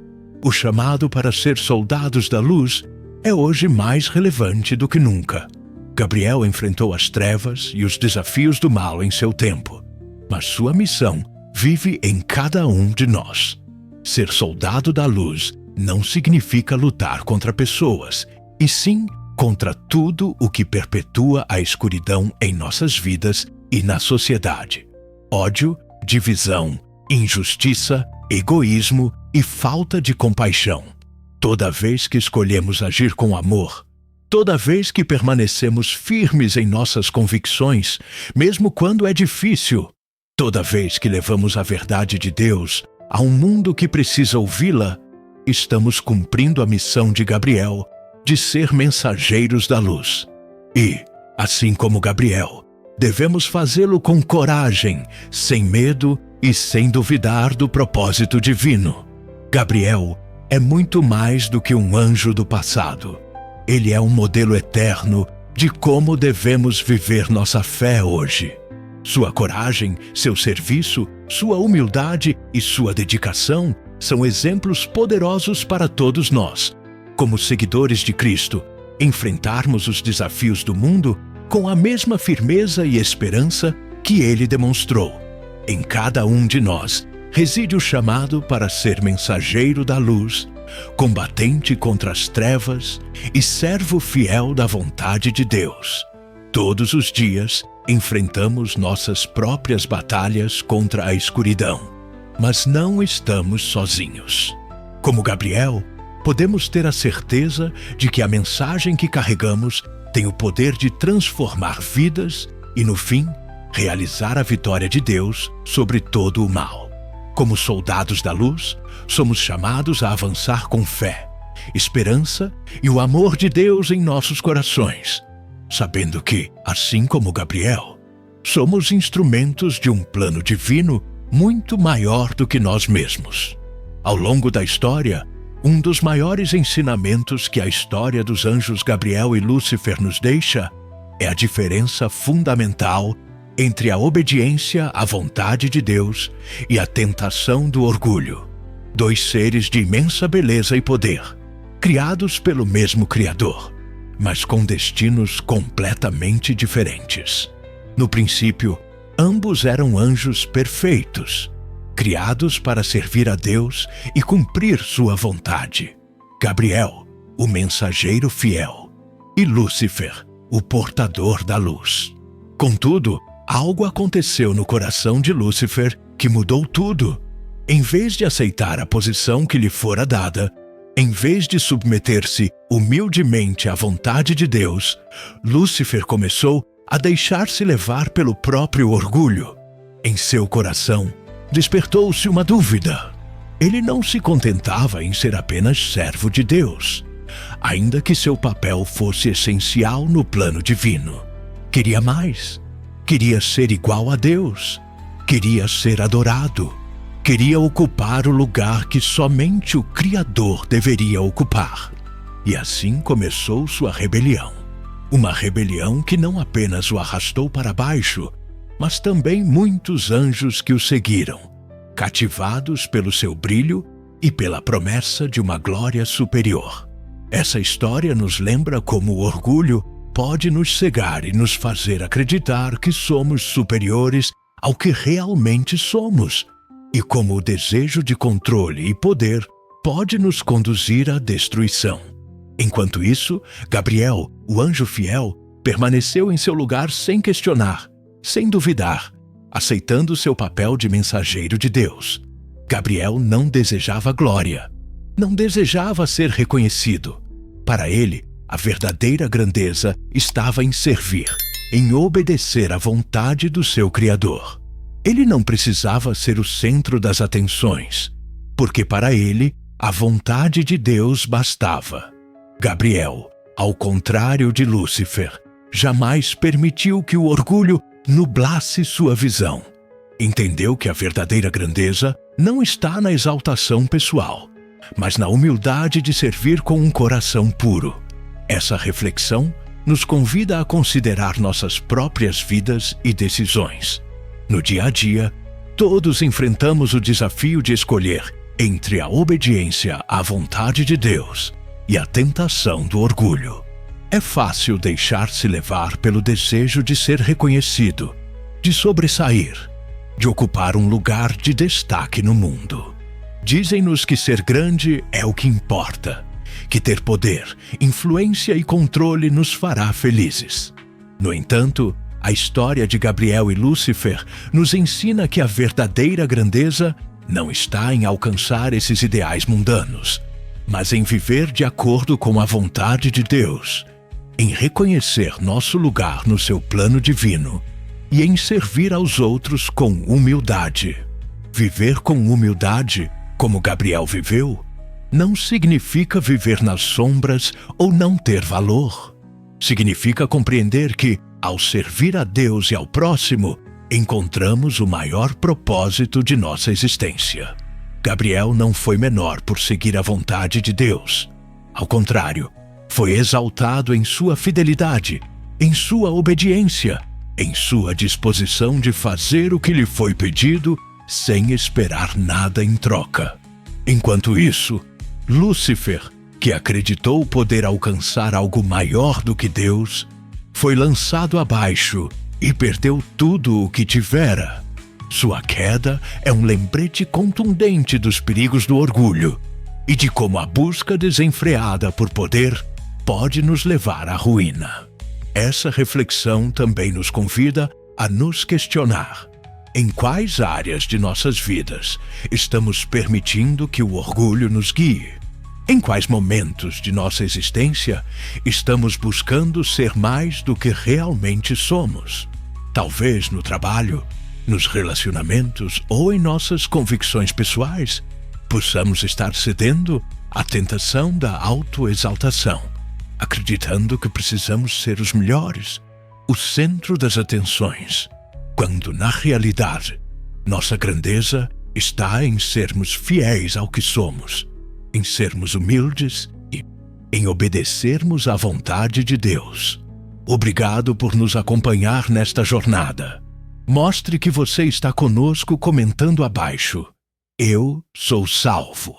O chamado para ser soldados da luz é hoje mais relevante do que nunca. Gabriel enfrentou as trevas e os desafios do mal em seu tempo, mas sua missão vive em cada um de nós. Ser soldado da luz não significa lutar contra pessoas, e sim contra tudo o que perpetua a escuridão em nossas vidas e na sociedade. Ódio, divisão, injustiça, egoísmo e falta de compaixão. Toda vez que escolhemos agir com amor, toda vez que permanecemos firmes em nossas convicções, mesmo quando é difícil, toda vez que levamos a verdade de Deus a um mundo que precisa ouvi-la, estamos cumprindo a missão de Gabriel de ser mensageiros da luz. E, assim como Gabriel, devemos fazê-lo com coragem, sem medo e sem duvidar do propósito divino. Gabriel é muito mais do que um anjo do passado. Ele é um modelo eterno de como devemos viver nossa fé hoje. Sua coragem, seu serviço, sua humildade e sua dedicação são exemplos poderosos para todos nós, como seguidores de Cristo, enfrentarmos os desafios do mundo com a mesma firmeza e esperança que ele demonstrou. Em cada um de nós reside o chamado para ser mensageiro da luz, combatente contra as trevas e servo fiel da vontade de Deus. Todos os dias enfrentamos nossas próprias batalhas contra a escuridão, mas não estamos sozinhos. Como Gabriel, podemos ter a certeza de que a mensagem que carregamos tem o poder de transformar vidas e, no fim, realizar a vitória de Deus sobre todo o mal. Como soldados da luz, somos chamados a avançar com fé, esperança e o amor de Deus em nossos corações, sabendo que, assim como Gabriel, somos instrumentos de um plano divino muito maior do que nós mesmos. Ao longo da história, um dos maiores ensinamentos que a história dos anjos Gabriel e Lúcifer nos deixa é a diferença fundamental entre a obediência à vontade de Deus e a tentação do orgulho. Dois seres de imensa beleza e poder, criados pelo mesmo Criador, mas com destinos completamente diferentes. No princípio, ambos eram anjos perfeitos, criados para servir a Deus e cumprir sua vontade. Gabriel, o mensageiro fiel, e Lúcifer, o portador da luz. Contudo, algo aconteceu no coração de Lúcifer que mudou tudo. Em vez de aceitar a posição que lhe fora dada, em vez de submeter-se humildemente à vontade de Deus, Lúcifer começou a deixar-se levar pelo próprio orgulho. Em seu coração, despertou-se uma dúvida. Ele não se contentava em ser apenas servo de Deus, ainda que seu papel fosse essencial no plano divino. Queria mais. Queria ser igual a Deus. Queria ser adorado. Queria ocupar o lugar que somente o Criador deveria ocupar. E assim começou sua rebelião. Uma rebelião que não apenas o arrastou para baixo, mas também muitos anjos que o seguiram, cativados pelo seu brilho e pela promessa de uma glória superior. Essa história nos lembra como o orgulho pode nos cegar e nos fazer acreditar que somos superiores ao que realmente somos, e como o desejo de controle e poder pode nos conduzir à destruição. Enquanto isso, Gabriel, o anjo fiel, permaneceu em seu lugar sem questionar, sem duvidar, aceitando seu papel de mensageiro de Deus. Gabriel não desejava glória, não desejava ser reconhecido. Para ele, a verdadeira grandeza estava em servir, em obedecer à vontade do seu Criador. Ele não precisava ser o centro das atenções, porque para ele, a vontade de Deus bastava. Gabriel, ao contrário de Lúcifer, jamais permitiu que o orgulho nublasse sua visão. Entendeu que a verdadeira grandeza não está na exaltação pessoal, mas na humildade de servir com um coração puro. Essa reflexão nos convida a considerar nossas próprias vidas e decisões. No dia a dia, todos enfrentamos o desafio de escolher entre a obediência à vontade de Deus e a tentação do orgulho. É fácil deixar-se levar pelo desejo de ser reconhecido, de sobressair, de ocupar um lugar de destaque no mundo. Dizem-nos que ser grande é o que importa, que ter poder, influência e controle nos fará felizes. No entanto, a história de Gabriel e Lúcifer nos ensina que a verdadeira grandeza não está em alcançar esses ideais mundanos, mas em viver de acordo com a vontade de Deus, em reconhecer nosso lugar no seu plano divino e em servir aos outros com humildade. Viver com humildade, como Gabriel viveu, não significa viver nas sombras ou não ter valor. Significa compreender que, ao servir a Deus e ao próximo, encontramos o maior propósito de nossa existência. Gabriel não foi menor por seguir a vontade de Deus. Ao contrário, foi exaltado em sua fidelidade, em sua obediência, em sua disposição de fazer o que lhe foi pedido sem esperar nada em troca. Enquanto isso, Lúcifer, que acreditou poder alcançar algo maior do que Deus, foi lançado abaixo e perdeu tudo o que tivera. Sua queda é um lembrete contundente dos perigos do orgulho e de como a busca desenfreada por poder pode nos levar à ruína. Essa reflexão também nos convida a nos questionar: em quais áreas de nossas vidas estamos permitindo que o orgulho nos guie? Em quais momentos de nossa existência estamos buscando ser mais do que realmente somos? Talvez no trabalho, nos relacionamentos ou em nossas convicções pessoais, possamos estar cedendo à tentação da autoexaltação, acreditando que precisamos ser os melhores, o centro das atenções, quando na realidade nossa grandeza está em sermos fiéis ao que somos, em sermos humildes e em obedecermos à vontade de Deus. Obrigado por nos acompanhar nesta jornada. Mostre que você está conosco comentando abaixo: eu sou salvo.